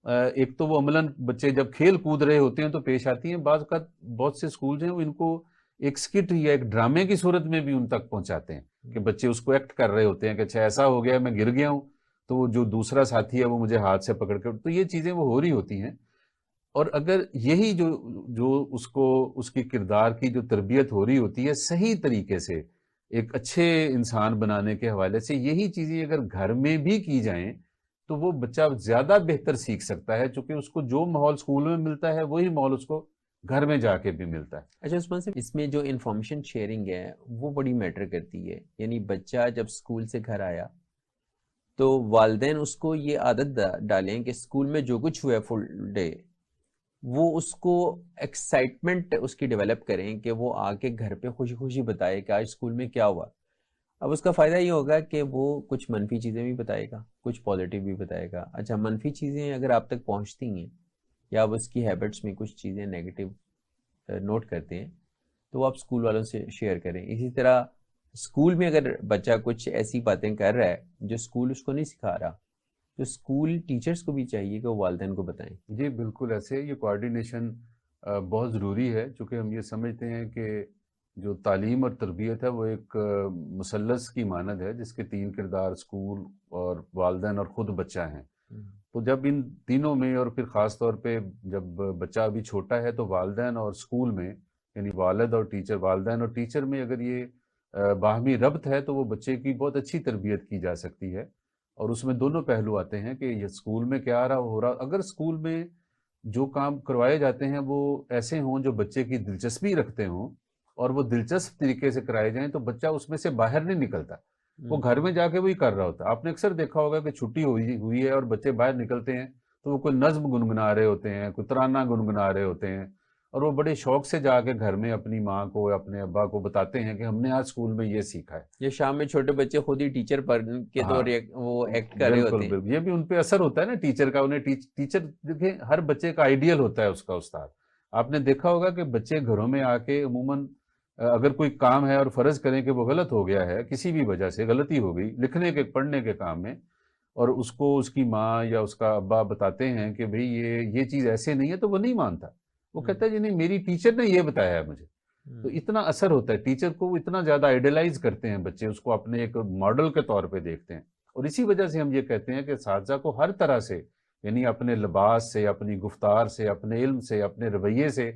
ایک تو وہ عملاً بچے جب کھیل کود رہے ہوتے ہیں تو پیش آتی ہیں, بعض اوقات بہت سے اسکول ہیں وہ ان کو ایک سکٹ یا ایک ڈرامے کی صورت میں بھی ان تک پہنچاتے ہیں کہ بچے اس کو ایکٹ کر رہے ہوتے ہیں کہ اچھا ایسا ہو گیا میں گر گیا ہوں, تو وہ جو دوسرا ساتھی ہے وہ مجھے ہاتھ سے پکڑ کے, تو یہ چیزیں وہ ہو رہی ہوتی ہیں. اور اگر یہی جو اس کو اس کی کردار کی جو تربیت ہو رہی ہوتی ہے صحیح طریقے سے ایک اچھے انسان بنانے کے حوالے سے, یہی چیزیں اگر گھر میں بھی کی جائیں تو وہ بچہ زیادہ بہتر سیکھ سکتا ہے, چونکہ اس کو جو ماحول اسکول میں ملتا ہے وہی ماحول اس کو گھر میں جا کے بھی ملتا ہے. اچھا عثمان صاحب, اس میں جو انفارمیشن شیئرنگ ہے وہ بڑی میٹر کرتی ہے. یعنی بچہ جب اسکول سے گھر آیا تو والدین اس کو یہ عادت ڈالیں کہ اسکول میں جو کچھ ہوا ہے فل ڈے, وہ اس کو ایکسائٹمنٹ اس کی ڈیولپ کریں کہ وہ آ کے گھر پہ خوشی خوشی بتائے کہ آج اسکول میں کیا ہوا. اب اس کا فائدہ یہ ہوگا کہ وہ کچھ منفی چیزیں بھی بتائے گا, کچھ پازیٹیو بھی بتائے گا. اچھا, منفی چیزیں اگر آپ تک پہنچتی ہیں یا آپ اس کی ہیبٹس میں کچھ چیزیں نیگیٹو نوٹ کرتے ہیں تو وہ آپ اسکول والوں سے شیئر کریں. اسی طرح اسکول میں اگر بچہ کچھ ایسی باتیں کر رہا ہے جو اسکول اس کو نہیں سکھا رہا, تو اسکول ٹیچرز کو بھی چاہیے کہ وہ والدین کو بتائیں. جی بالکل ایسے, یہ کوآرڈینیشن بہت ضروری ہے, چونکہ ہم یہ سمجھتے ہیں کہ جو تعلیم اور تربیت ہے وہ ایک مثلث کی مانند ہے جس کے 3 کردار اسکول اور والدین اور خود بچہ ہیں. تو جب ان تینوں میں, اور پھر خاص طور پہ جب بچہ ابھی چھوٹا ہے تو والدین اور اسکول میں, یعنی والد اور ٹیچر, والدین اور ٹیچر میں اگر یہ باہمی ربط ہے تو وہ بچے کی بہت اچھی تربیت کی جا سکتی ہے. اور اس میں دونوں پہلو آتے ہیں کہ یہ اسکول میں کیا ہو رہا, اگر اسکول میں جو کام کروائے جاتے ہیں وہ ایسے ہوں جو بچے کی دلچسپی رکھتے ہوں اور وہ دلچسپ طریقے سے کرائے جائیں تو بچہ اس میں سے باہر نہیں نکلتا, وہ گھر میں جا کے وہی کر رہا ہوتا. آپ نے اکثر دیکھا ہوگا کہ چھٹی ہوئی ہے اور بچے باہر نکلتے ہیں تو وہ کوئی نظم گنگنا رہے ہوتے ہیں, کوئی ترانہ گنگنا رہے ہوتے ہیں, اور وہ بڑے شوق سے جا کے گھر میں اپنی ماں کو اپنے ابا کو بتاتے ہیں کہ ہم نے آج اسکول میں یہ سیکھا ہے. یہ شام میں چھوٹے بچے خود ہی ٹیچر پر کے طور وہ ایکٹ کر رہے ہوتے ہیں. یہ بھی ان پہ اثر ہوتا ہے نا ٹیچر کا. انہیں ٹیچر دیکھیں ہر بچے کا آئیڈیل ہوتا ہے اس کا استاد. آپ نے دیکھا ہوگا کہ بچے گھروں میں آ کے عموماً اگر کوئی کام ہے اور فرض کریں کہ وہ غلط ہو گیا ہے، کسی بھی وجہ سے غلطی ہو گئی لکھنے کے پڑھنے کے کام میں، اور اس کو اس کی ماں یا اس کا ابا بتاتے ہیں کہ بھئی یہ چیز ایسے نہیں ہے، تو وہ نہیں مانتا، وہ کہتا ہے جی نہیں میری ٹیچر نے یہ بتایا ہے مجھے. تو اتنا اثر ہوتا ہے ٹیچر کو، وہ اتنا زیادہ آئیڈیلائز کرتے ہیں بچے، اس کو اپنے ایک ماڈل کے طور پہ دیکھتے ہیں. اور اسی وجہ سے ہم یہ کہتے ہیں کہ اساتذہ کو ہر طرح سے، یعنی اپنے لباس سے، اپنی گفتار سے، اپنے علم سے، اپنے رویے سے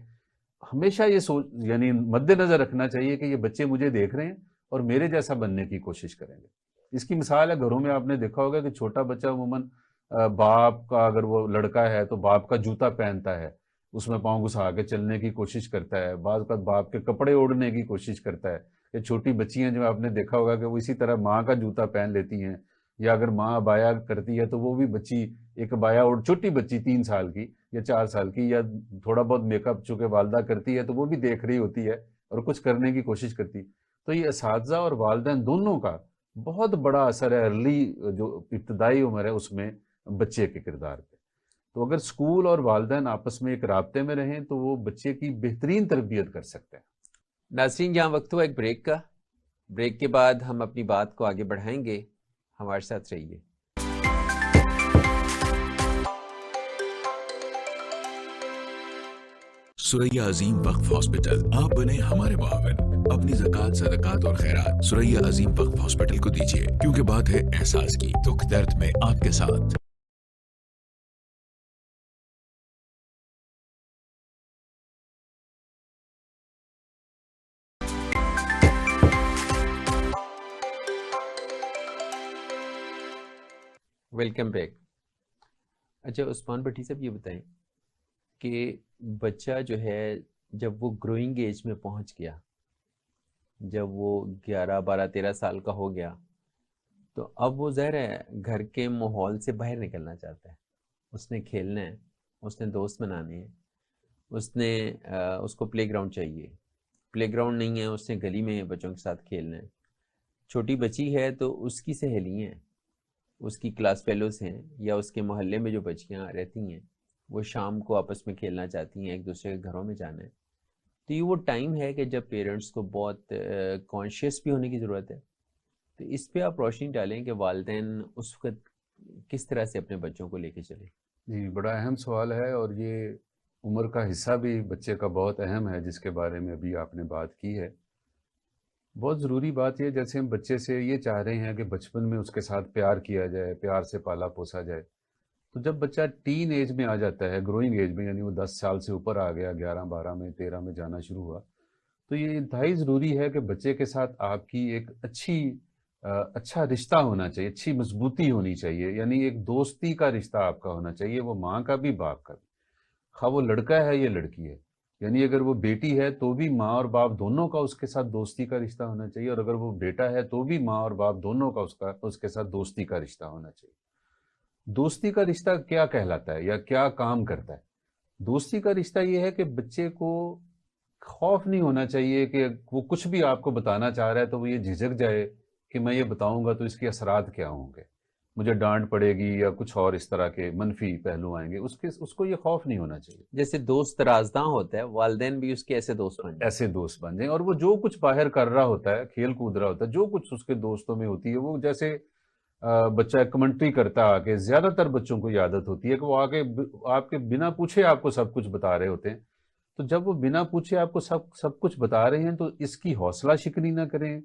ہمیشہ یہ یعنی مد نظر رکھنا چاہیے کہ یہ بچے مجھے دیکھ رہے ہیں اور میرے جیسا بننے کی کوشش کریں گے. اس کی مثال ہے گھروں میں آپ نے دیکھا ہوگا کہ چھوٹا بچہ عموماً باپ کا، اگر وہ لڑکا ہے تو باپ کا جوتا پہنتا ہے، اس میں پاؤں گھسا کے چلنے کی کوشش کرتا ہے، بعض اوقات باپ کے کپڑے اوڑھنے کی کوشش کرتا ہے. یہ چھوٹی بچیاں جو آپ نے دیکھا ہوگا کہ وہ اسی طرح ماں کا جوتا پہن لیتی ہیں، یا اگر ماں ابایا کرتی ہے تو وہ بھی بچی ایک ابایا اوڑھ، چھوٹی بچی 3 سال کی یا 4 سال کی، یا تھوڑا بہت میک اپ چونکہ والدہ کرتی ہے تو وہ بھی دیکھ رہی ہوتی ہے اور کچھ کرنے کی کوشش کرتی. تو یہ اساتذہ اور والدین دونوں کا بہت بڑا اثر ہے ارلی جو ابتدائی عمر ہے اس میں بچے کے کردار پہ. تو اگر اسکول اور والدین آپس میں ایک رابطے میں رہیں تو وہ بچے کی بہترین تربیت کر سکتے ہیں. ناظرین یہاں وقت ہوا ایک بریک کا. بریک کے بعد ہم اپنی بات کو آگے بڑھائیں گے، ہمارے ساتھ رہیے. سریا عظیم وقف ہاسپٹل، آپ بنے ہمارے معاون، اپنی زکوٰۃ، صدقات اور خیرات سریا عظیم وقف ہاسپٹل کو دیجیے، کیونکہ بات ہے احساس کی. دکھ درد میں آپ کے ساتھ. Welcome back. اچھا عثمان بھٹی صاحب یہ بتائیں کہ بچہ جو ہے جب وہ گروئنگ ایج میں پہنچ گیا، جب وہ 11 12 13 سال کا ہو گیا، تو اب وہ ظاہر ہے گھر کے ماحول سے باہر نکلنا چاہتا ہے. اس نے کھیلنا ہے، اس نے دوست بنانے ہیں، اس کو پلے گراؤنڈ چاہیے. پلے گراؤنڈ نہیں ہے، اس نے گلی میں بچوں کے ساتھ کھیلنا ہے. چھوٹی بچی ہے تو اس کی سہیلی ہیں، اس کی کلاس فیلوز ہیں، یا اس کے محلے میں جو بچیاں رہتی ہیں وہ شام کو آپس میں کھیلنا چاہتی ہیں، ایک دوسرے کے گھروں میں جانا ہے. تو یہ وہ ٹائم ہے کہ جب پیرنٹس کو بہت کانشیس بھی ہونے کی ضرورت ہے. تو اس پہ آپ روشنی ڈالیں کہ والدین اس وقت کس طرح سے اپنے بچوں کو لے کے چلیں. جی بڑا اہم سوال ہے، اور یہ عمر کا حصہ بھی بچے کا بہت اہم ہے جس کے بارے میں ابھی آپ نے بات کی ہے. بہت ضروری بات یہ، جیسے ہم بچے سے یہ چاہ رہے ہیں کہ بچپن میں اس کے ساتھ پیار کیا جائے، پیار سے پالا پوسا جائے، تو جب بچہ ٹین ایج میں آ جاتا ہے، گروئنگ ایج میں، یعنی وہ 10 سال سے اوپر آ گیا، 11 12 میں 13 میں جانا شروع ہوا، تو یہ انتہائی ضروری ہے کہ بچے کے ساتھ آپ کی ایک اچھا رشتہ ہونا چاہیے، اچھی مضبوطی ہونی چاہیے. یعنی ایک دوستی کا رشتہ آپ کا ہونا چاہیے، وہ ماں کا بھی باپ کا بھی، خواہ وہ لڑکا ہے یا لڑکی ہے. یعنی اگر وہ بیٹی ہے تو بھی ماں اور باپ دونوں کا اس کے ساتھ دوستی کا رشتہ ہونا چاہیے، اور اگر وہ بیٹا ہے تو بھی ماں اور باپ دونوں کا اس کے ساتھ دوستی کا رشتہ ہونا چاہیے. دوستی کا رشتہ کیا کہلاتا ہے یا کیا کام کرتا ہے؟ دوستی کا رشتہ یہ ہے کہ بچے کو خوف نہیں ہونا چاہیے کہ وہ کچھ بھی آپ کو بتانا چاہ رہا ہے تو وہ یہ جھجک جائے کہ میں یہ بتاؤں گا تو اس کے اثرات کیا ہوں گے، مجھے ڈانٹ پڑے گی یا کچھ اور اس طرح کے منفی پہلو آئیں گے. اس کو یہ خوف نہیں ہونا چاہیے. جیسے دوست رازداں ہوتا ہے، والدین بھی اس کے ایسے دوست بن جائیں. ایسے دوست بن جائیں، اور وہ جو کچھ باہر کر رہا ہوتا ہے، کھیل کود رہا ہوتا ہے، جو کچھ اس کے دوستوں میں ہوتی ہے، وہ جیسے بچہ کمنٹری کرتا آ کے، زیادہ تر بچوں کو یہ عادت ہوتی ہے کہ وہ آگے آپ کے بنا پوچھے آپ کو سب کچھ بتا رہے ہوتے ہیں. تو جب وہ بنا پوچھے آپ کو سب کچھ بتا رہے ہیں تو اس کی حوصلہ شکنی نہ کریں،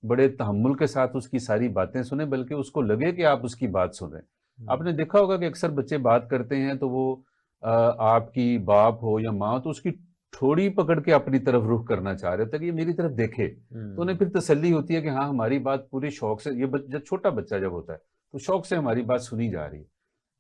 بڑے تحمل کے ساتھ اس کی ساری باتیں سنیں، بلکہ اس کو لگے کہ آپ اس کی بات سن رہے ہیں. آپ نے دیکھا ہوگا کہ اکثر بچے بات کرتے ہیں تو وہ آپ کی باپ ہو یا ماں تو اس کی ٹھوڑی پکڑ کے اپنی طرف رخ کرنا چاہ رہے ہوتے ہیں کہ یہ میری طرف دیکھے. تو انہیں پھر تسلی ہوتی ہے کہ ہاں ہماری بات پوری شوق سے، یہ چھوٹا بچہ جب ہوتا ہے تو شوق سے ہماری بات سنی جا رہی ہے.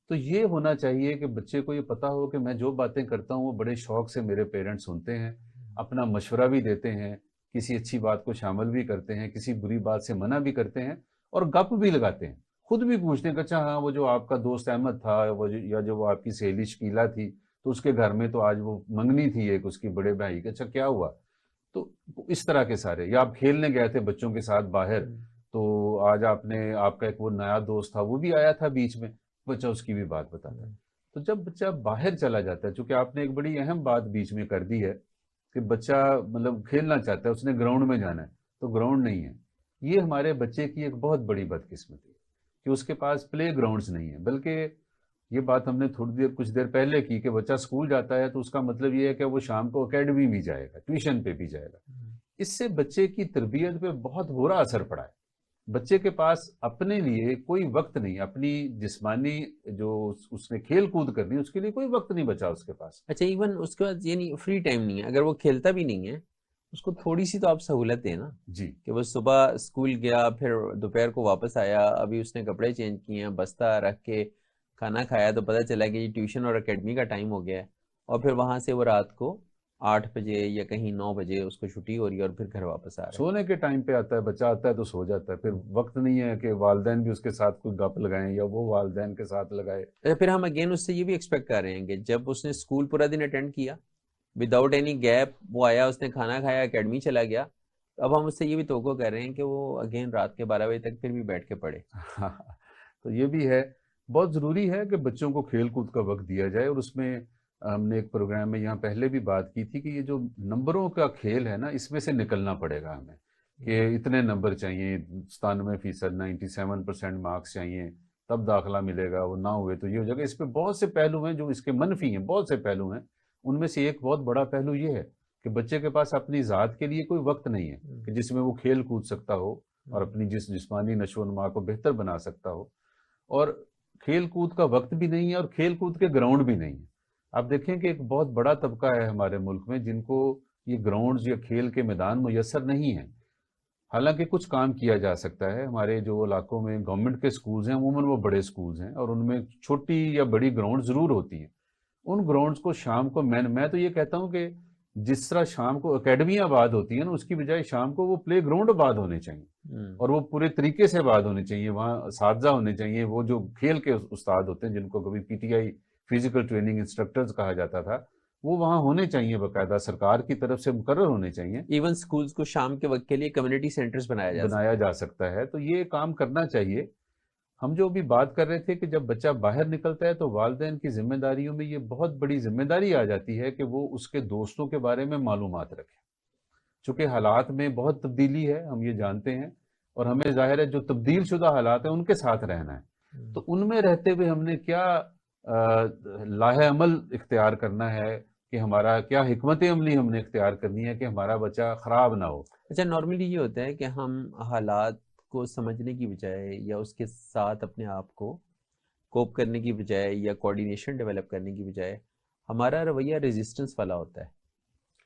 تو یہ ہونا چاہیے کہ بچے کو یہ پتا ہو کہ میں جو باتیں کرتا ہوں وہ بڑے شوق سے میرے پیرنٹس سنتے ہیں، اپنا مشورہ بھی دیتے ہیں، کسی اچھی بات کو شامل بھی کرتے ہیں، کسی بری بات سے منع بھی کرتے ہیں، اور گپ بھی لگاتے ہیں، خود بھی پوچھتے ہیں کہ اچھا ہاں وہ جو آپ کا دوست احمد تھا یا جو وہ آپ کی سہیلی شکیلا تھی تو اس کے گھر میں تو آج وہ منگنی تھی ایک اس کی بڑے بھائی کی، اچھا کیا ہوا؟ تو اس طرح کے سارے، یا آپ کھیلنے گئے تھے بچوں کے ساتھ باہر تو آج آپ کا ایک وہ نیا دوست تھا وہ بھی آیا تھا بیچ میں، بچہ اس کی بھی بات بتاتا ہے. تو جب بچہ باہر چلا جاتا ہے، چونکہ آپ نے ایک بڑی اہم بات بیچ میں کر دی ہے کہ بچہ مطلب کھیلنا چاہتا ہے، اس نے گراؤنڈ میں جانا ہے تو گراؤنڈ نہیں ہے. یہ ہمارے بچے کی ایک بہت بڑی بدقسمتی ہے کہ اس کے پاس پلے گراؤنڈز نہیں ہیں. بلکہ یہ بات ہم نے کچھ دیر پہلے کی کہ بچہ اسکول جاتا ہے تو اس کا مطلب یہ ہے کہ وہ شام کو اکیڈمی بھی جائے گا، ٹیوشن پہ بھی جائے گا. اس سے بچے کی تربیت پہ بہت برا اثر پڑا ہے. بچے کے پاس اپنے لیے کوئی وقت نہیں، اپنی جسمانی جو اس نے کھیل کود کرنی اس کے لیے کوئی وقت نہیں بچا اس کے پاس. اچھا ایون اس کے بعد یعنی فری ٹائم نہیں ہے، اگر وہ کھیلتا بھی نہیں ہے اس کو تھوڑی سی تو آپ سہولت دیں نا. جی کہ وہ صبح اسکول گیا، پھر دوپہر کو واپس آیا، ابھی اس نے کپڑے چینج کیے ہیں، بستہ رکھ کے کھانا کھایا تو پتہ چلا کہ یہ ٹیوشن اور اکیڈمی کا ٹائم ہو گیا ہے، اور پھر وہاں سے وہ رات کو 8 بجے یا کہیں 9 بجے اس کو چھٹی ہو رہی ہے اور پھر گھر واپس آ رہا ہے. سونے کے ٹائم پہ آتا ہے بچہ، آتا ہے تو سو جاتا ہے. پھر وقت نہیں ہے کہ والدین بھی اس کے ساتھ کوئی گپ لگائیں یا وہ والدین کے ساتھ لگائے. پھر ہم اگین اس سے یہ بھی ایکسپیکٹ کر رہے ہیں کہ جب اس نے اسکول پورا دن اٹینڈ کیا وداؤٹ اینی گیپ، وہ آیا، اس نے کھانا کھایا، اکیڈمی چلا گیا، اب ہم اس سے یہ بھی توقع کر رہے ہیں کہ وہ اگین رات کے 12 بجے تک پھر بھی بیٹھ کے پڑھے. تو یہ بھی ہے، بہت ضروری ہے کہ بچوں کو کھیل کود کا وقت دیا جائے. اور اس میں ہم نے ایک پروگرام میں یہاں پہلے بھی بات کی تھی کہ یہ جو نمبروں کا کھیل ہے نا، اس میں سے نکلنا پڑے گا ہمیں کہ اتنے نمبر چاہیے، 97%، 97% مارکس چاہیے تب داخلہ ملے گا، وہ نہ ہوئے تو یہ ہو جائے گا. اس پہ بہت سے پہلو ہیں جو اس کے منفی ہیں، بہت سے پہلو ہیں. ان میں سے ایک بہت بڑا پہلو یہ ہے کہ بچے کے پاس اپنی ذات کے لیے کوئی وقت نہیں ہے کہ جس میں وہ کھیل کود سکتا ہو اور اپنی جسمانی نشو و نما کو بہتر بنا سکتا ہو. اور کھیل کود کا وقت بھی نہیں ہے اور کھیل کود کے گراؤنڈ بھی نہیں ہے. آپ دیکھیں کہ ایک بہت بڑا طبقہ ہے ہمارے ملک میں جن کو یہ گراؤنڈز یا کھیل کے میدان میسر نہیں ہیں. حالانکہ کچھ کام کیا جا سکتا ہے. ہمارے جو علاقوں میں گورنمنٹ کے سکولز ہیں عموماً وہ بڑے سکولز ہیں اور ان میں چھوٹی یا بڑی گراؤنڈ ضرور ہوتی ہیں. ان گراؤنڈز کو شام کو میں تو یہ کہتا ہوں کہ جس طرح شام کو اکیڈمیاں آباد ہوتی ہیں نا، اس کی بجائے شام کو وہ پلے گراؤنڈ آباد ہونے چاہیے اور وہ پورے طریقے سے آباد ہونے چاہیے. وہاں اساتذہ ہونے چاہیے، وہ جو کھیل کے استاد ہوتے ہیں جن کو کبھی P T I physical training instructors کہا جاتا تھا، وہ وہاں ہونے چاہیے، باقاعدہ سرکار کی طرف سے مقرر ہونے چاہیے. ایون سکولز کو شام کے وقت کے لیے کمیونٹی سینٹرز بنایا جا سکتا ہے. تو یہ کام کرنا چاہیے. ہم جو بھی بات کر رہے تھے کہ جب بچہ باہر نکلتا ہے تو والدین کی ذمہ داریوں میں یہ بہت بڑی ذمہ داری آ جاتی ہے کہ وہ اس کے دوستوں کے بارے میں معلومات رکھیں. چونکہ حالات میں بہت تبدیلی ہے، ہم یہ جانتے ہیں، اور ہمیں ظاہر ہے جو تبدیل شدہ حالات ہیں ان کے ساتھ رہنا ہے. تو ان میں رہتے ہوئے ہم نے کیا لاہ عمل اختیار کرنا ہے کہ ہمارا کیا حکمت عملی ہم نے اختیار کرنی ہے کہ ہمارا بچہ خراب نہ ہو. اچھا نارملی یہ ہوتا ہے کہ ہم حالات کو سمجھنے کی بجائے یا اس کے ساتھ اپنے آپ کو کوپ کرنے کی بجائے یا کوآرڈینیشن ڈیولپ کرنے کی بجائے ہمارا رویہ ریزسٹنس والا ہوتا ہے.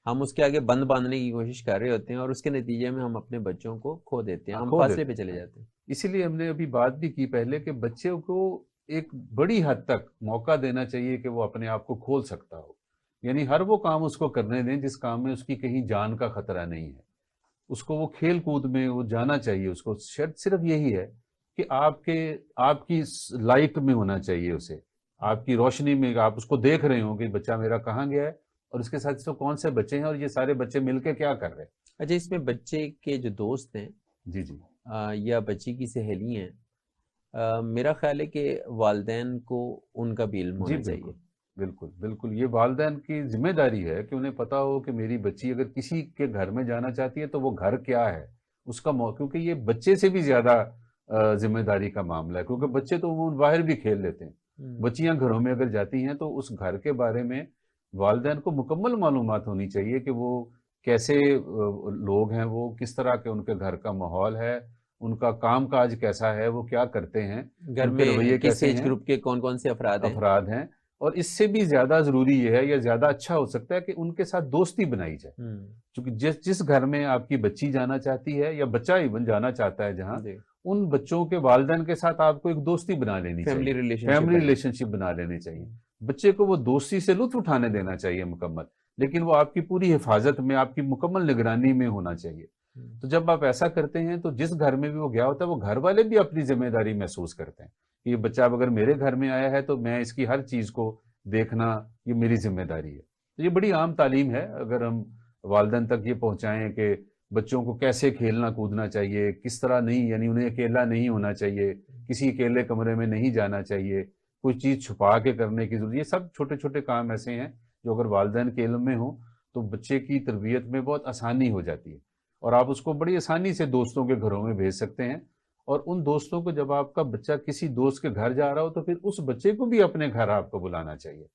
ہم اس کے آگے بند باندھنے کی کوشش کر رہے ہوتے ہیں اور اس کے نتیجے میں ہم اپنے بچوں کو کھو دیتے ہیں، ہم فاصلے پہ چلے جاتے ہیں. اسی لیے ہم نے ابھی بات بھی کی پہلے کہ بچوں کو ایک بڑی حد تک موقع دینا چاہیے کہ وہ اپنے آپ کو کھول سکتا ہو. یعنی ہر وہ کام اس کو کرنے دیں جس کام میں اس کی کہیں جان کا خطرہ نہیں ہے. اس کو وہ کھیل کود میں وہ جانا چاہیے. اس کو شرط صرف یہی ہے کہ آپ کی لائٹ میں ہونا چاہیے، اسے آپ کی روشنی میں آپ اس کو دیکھ رہے ہوں کہ بچہ میرا کہاں گیا ہے اور اس کے ساتھ اس کو کون سے بچے ہیں اور یہ سارے بچے مل کے کیا کر رہے ہیں. اچھا اس میں بچے کے جو دوست ہیں جی جی یا بچی کی سہیلی ہیں، میرا خیال ہے کہ والدین کو ان کا بھی علم ہونا چاہیے. بالکل بالکل، یہ والدین کی ذمہ داری ہے کہ انہیں پتا ہو کہ میری بچی اگر کسی کے گھر میں جانا چاہتی ہے تو وہ گھر کیا ہے اس کا کیونکہ یہ بچے سے بھی زیادہ ذمہ داری کا معاملہ ہے. کیونکہ بچے تو وہ باہر بھی کھیل لیتے ہیں، بچیاں گھروں میں اگر جاتی ہیں تو اس گھر کے بارے میں والدین کو مکمل معلومات ہونی چاہیے کہ وہ کیسے لوگ ہیں، وہ کس طرح کے ان کے گھر کا ماحول ہے، ان کا کام کاج کیسا ہے، وہ کیا کرتے ہیں، گھر میں کس ایج گروپ کے کون کون سے افراد ہیں. اور اس سے بھی زیادہ ضروری یہ ہے یا زیادہ اچھا ہو سکتا ہے کہ ان کے ساتھ دوستی بنائی جائے. چونکہ جس گھر میں آپ کی بچی جانا چاہتی ہے یا بچہ ایون جانا چاہتا ہے جہاں، ان بچوں کے والدین کے ساتھ آپ کو ایک دوستی بنا لینی چاہیے، فیملی ریلیشن شپ بنا لینی چاہیے. بچے کو وہ دوستی سے لطف اٹھانے دینا چاہیے مکمل، لیکن وہ آپ کی پوری حفاظت میں، آپ کی مکمل نگرانی میں ہونا چاہیے. تو جب آپ ایسا کرتے ہیں تو جس گھر میں بھی وہ گیا ہوتا ہے وہ گھر والے بھی اپنی ذمہ داری محسوس کرتے ہیں کہ یہ بچہ اگر میرے گھر میں آیا ہے تو میں اس کی ہر چیز کو دیکھنا یہ میری ذمہ داری ہے. تو یہ بڑی عام تعلیم ہے. اگر ہم والدین تک یہ پہنچائیں کہ بچوں کو کیسے کھیلنا کودنا چاہیے، کس طرح نہیں، یعنی انہیں اکیلا نہیں ہونا چاہیے، کسی اکیلے کمرے میں نہیں جانا چاہیے، کوئی چیز چھپا کے کرنے کی ضرورت، یہ سب چھوٹے چھوٹے کام ایسے ہیں جو اگر والدین کے علم میں ہوں تو بچے کی تربیت میں بہت آسانی ہو جاتی ہے، اور آپ اس کو بڑی آسانی سے دوستوں کے گھروں میں بھیج سکتے ہیں، اور ان دوستوں کو جب آپ کا بچہ کسی دوست کے گھر جا رہا ہو تو پھر اس بچے کو بھی اپنے گھر آپ کو بلانا چاہیے،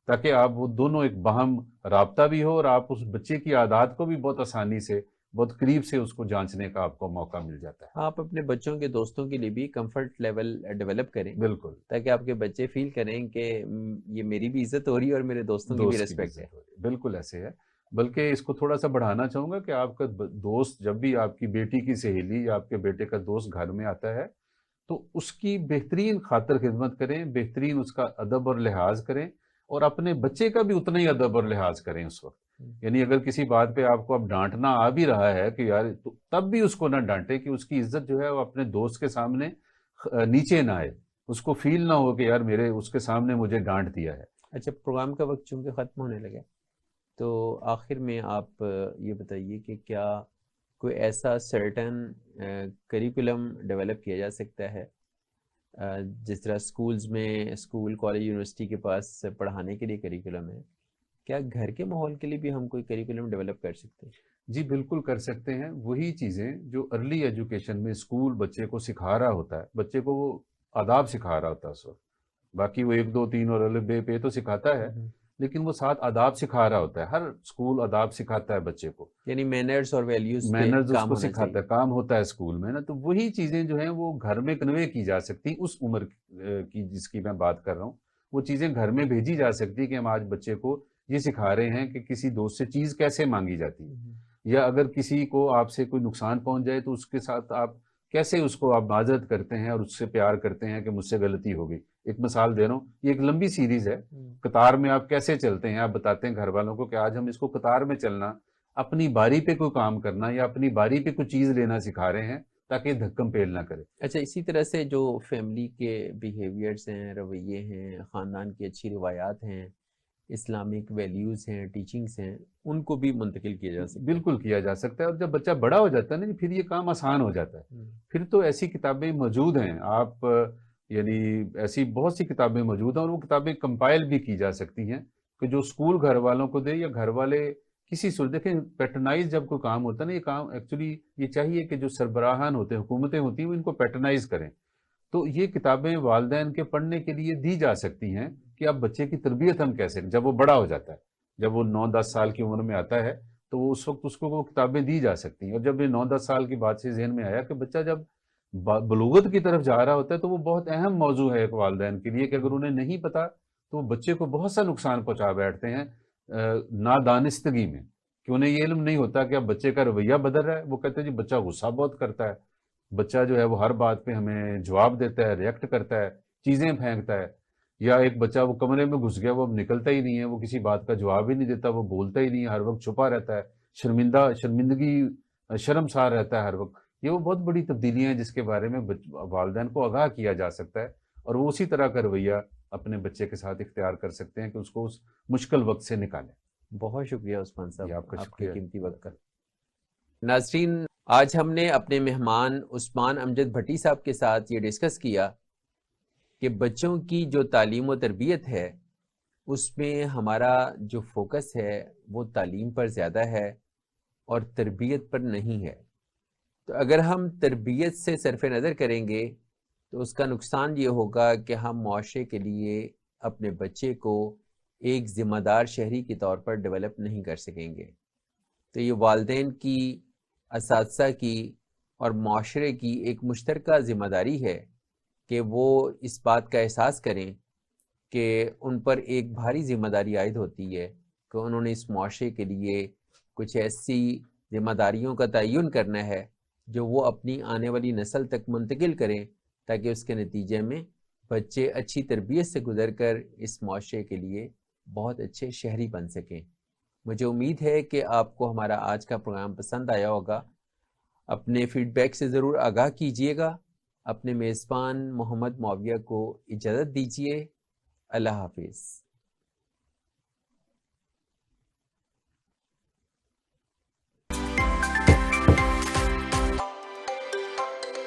تاکہ آپ وہ دونوں ایک باہم رابطہ بھی ہو، اور آپ اس بچے کی عادات کو بھی بہت آسانی سے، بہت قریب سے اس کو جانچنے کا آپ کو موقع مل جاتا ہے۔ آپ اپنے بچوں کے دوستوں کے لیے بھی کمفرٹ لیول ڈیولپ کریں، بالکل، تاکہ آپ کے بچے فیل کریں کہ یہ میری بھی عزت ہو رہی ہے اور میرے دوستوں کی بھی دوست کی بھی ریسپیکٹ ہے۔ عزت ہو رہی ہے، بالکل ایسے ہے۔ بلکہ اس کو تھوڑا سا بڑھانا چاہوں گا کہ آپ کا دوست جب بھی آپ کی بیٹی کی سہیلی یا آپ کے بیٹے کا دوست گھر میں آتا ہے تو اس کی بہترین خاطر خدمت کریں، بہترین اس کا ادب اور لحاظ کریں، اور اپنے بچے کا بھی اتنا ہی ادب اور لحاظ کریں اس وقت۔ یعنی اگر کسی بات پہ آپ کو اب ڈانٹنا آ بھی رہا ہے کہ یار، تو تب بھی اس کو نہ ڈانٹے، کہ اس کی عزت جو ہے وہ اپنے دوست کے سامنے نیچے نہ آئے، اس کو فیل نہ ہو کہ یار میرے اس کے سامنے مجھے ڈانٹ دیا ہے۔ اچھا، پروگرام کا وقت چونکہ ختم ہونے لگا، تو آخر میں آپ یہ بتائیے کہ کیا کوئی ایسا سرٹن کریکولم ڈیولپ کیا جا سکتا ہے جس طرح اسکولز میں، اسکول کالج یونیورسٹی کے پاس پڑھانے کے لیے کریکولم ہے، کیا گھر کے ماحول کے لیے بھی ہم کوئی کریکولم ڈیولپ کر سکتے ہیں؟ جی بالکل کر سکتے ہیں، وہی چیزیں جو ارلی ایجوکیشن میں اسکول بچے کو سکھا رہا ہوتا ہے، بچے کو وہ آداب سکھا رہا ہوتا ہے اس وقت، باقی وہ 1 2 3 اور الف بے پہ تو سکھاتا ہے، لیکن وہ ساتھ آداب سکھا رہا ہوتا ہے۔ ہر اسکول آداب سکھاتا ہے بچے کو، یعنی مینرز اور ویلیوز پہ مینرز اس کام کو ہونا سکھاتا چاہیے۔ ہے، کام ہوتا ہے اسکول میں نا، تو وہی چیزیں جو ہیں وہ گھر میں کنوے کی جا سکتی، اس عمر کی جس کی میں بات کر رہا ہوں، وہ چیزیں گھر میں بھیجی جا سکتی کہ ہم آج بچے کو یہ سکھا رہے ہیں کہ کسی دوست سے چیز کیسے مانگی جاتی ہے، یا اگر کسی کو آپ سے کوئی نقصان پہنچ جائے تو اس کے ساتھ آپ کیسے اس کو آپ معذرت کرتے ہیں اور اس سے پیار کرتے ہیں کہ مجھ سے غلطی ہو گئی۔ ایک مثال دے رہا ہوں، یہ ایک لمبی سیریز ہے، قطار میں آپ کیسے چلتے ہیں، آپ بتاتے ہیں گھر والوں کو کہ آج ہم اس کو قطار میں چلنا، اپنی باری پہ کوئی کام کرنا یا اپنی باری پہ کوئی چیز لینا سکھا رہے ہیں تاکہ دھکم پیل نہ کرے۔ اچھا، اسی طرح سے جو فیملی کے بیہیویئرس ہیں، رویے ہیں، خاندان کی اچھی روایات ہیں، اسلامک ویلیوز ہیں، ٹیچنگز ہیں، ان کو بھی منتقل کیا جا سکتا ہے۔ بالکل کیا جا سکتا ہے، اور جب بچہ بڑا ہو جاتا ہے نا پھر یہ کام آسان ہو جاتا ہے۔ پھر تو ایسی کتابیں موجود ہیں، آپ یعنی ایسی بہت سی کتابیں موجود ہیں، اور وہ کتابیں کمپائل بھی کی جا سکتی ہیں کہ جو اسکول گھر والوں کو دے، یا گھر والے کسی صورت، دیکھیں پیٹرنائز جب کوئی کام ہوتا ہے نا، یہ کام ایکچولی یہ چاہیے کہ جو سربراہان ہوتے ہیں، حکومتیں ہوتی ہیں، وہ ان کو پیٹرنائز کریں، تو یہ کتابیں والدین کے پڑھنے کے لیے دی جا سکتی ہیں کہ اب بچے کی تربیت ہم کیسے، جب وہ بڑا ہو جاتا ہے، جب وہ 9 10 سال کی عمر میں آتا ہے تو وہ اس وقت اس کو وہ کتابیں دی جا سکتی ہیں۔ اور جب یہ 9 10 سال کی بات سے ذہن میں آیا کہ بچہ جب بلوغت کی طرف جا رہا ہوتا ہے تو وہ بہت اہم موضوع ہے ایک والدین کے لیے، کہ اگر انہیں نہیں پتا تو وہ بچے کو بہت سا نقصان پہنچا بیٹھتے ہیں نادانستگی میں، کہ انہیں یہ علم نہیں ہوتا کہ اب بچے کا رویہ بدل رہا ہے۔ وہ کہتے ہیں جی بچہ غصہ بہت کرتا ہے، بچہ جو ہے وہ ہر بات پہ ہمیں جواب دیتا ہے، ریئیکٹ کرتا ہے، چیزیں پھینکتا ہے، یا ایک بچہ وہ کمرے میں گھس گیا، وہ اب نکلتا ہی نہیں ہے، وہ کسی بات کا جواب ہی نہیں دیتا، وہ بولتا ہی نہیں ہے، ہر وقت چھپا رہتا ہے، شرمندگی شرمسار رہتا ہے ہر وقت۔ یہ وہ بہت بڑی تبدیلیاں ہیں جس کے بارے میں والدین کو آگاہ کیا جا سکتا ہے، اور وہ اسی طرح کا رویہ اپنے بچے کے ساتھ اختیار کر سکتے ہیں کہ اس کو اس مشکل وقت سے نکالیں۔ بہت شکریہ عثمان جی، آپ صاحب، کا آپ کے شکریہ۔ قیمتی وقت کا۔ ناظرین، آج ہم نے اپنے مہمان عثمان امجد بھٹی صاحب کے ساتھ یہ ڈسکس کیا کہ بچوں کی جو تعلیم و تربیت ہے اس میں ہمارا جو فوکس ہے وہ تعلیم پر زیادہ ہے اور تربیت پر نہیں ہے۔ تو اگر ہم تربیت سے صرف نظر کریں گے تو اس کا نقصان یہ ہوگا کہ ہم معاشرے کے لیے اپنے بچے کو ایک ذمہ دار شہری کے طور پر ڈیولپ نہیں کر سکیں گے۔ تو یہ والدین کی، اساتذہ کی اور معاشرے کی ایک مشترکہ ذمہ داری ہے کہ وہ اس بات کا احساس کریں کہ ان پر ایک بھاری ذمہ داری عائد ہوتی ہے کہ انہوں نے اس معاشرے کے لیے کچھ ایسی ذمہ داریوں کا تعین کرنا ہے جو وہ اپنی آنے والی نسل تک منتقل کریں، تاکہ اس کے نتیجے میں بچے اچھی تربیت سے گزر کر اس معاشرے کے لیے بہت اچھے شہری بن سکیں۔ مجھے امید ہے کہ آپ کو ہمارا آج کا پروگرام پسند آیا ہوگا۔ اپنے فیڈ بیک سے ضرور آگاہ کیجیے گا۔ اپنے میزبان محمد معاویہ کو اجازت دیجیے۔ اللہ حافظ۔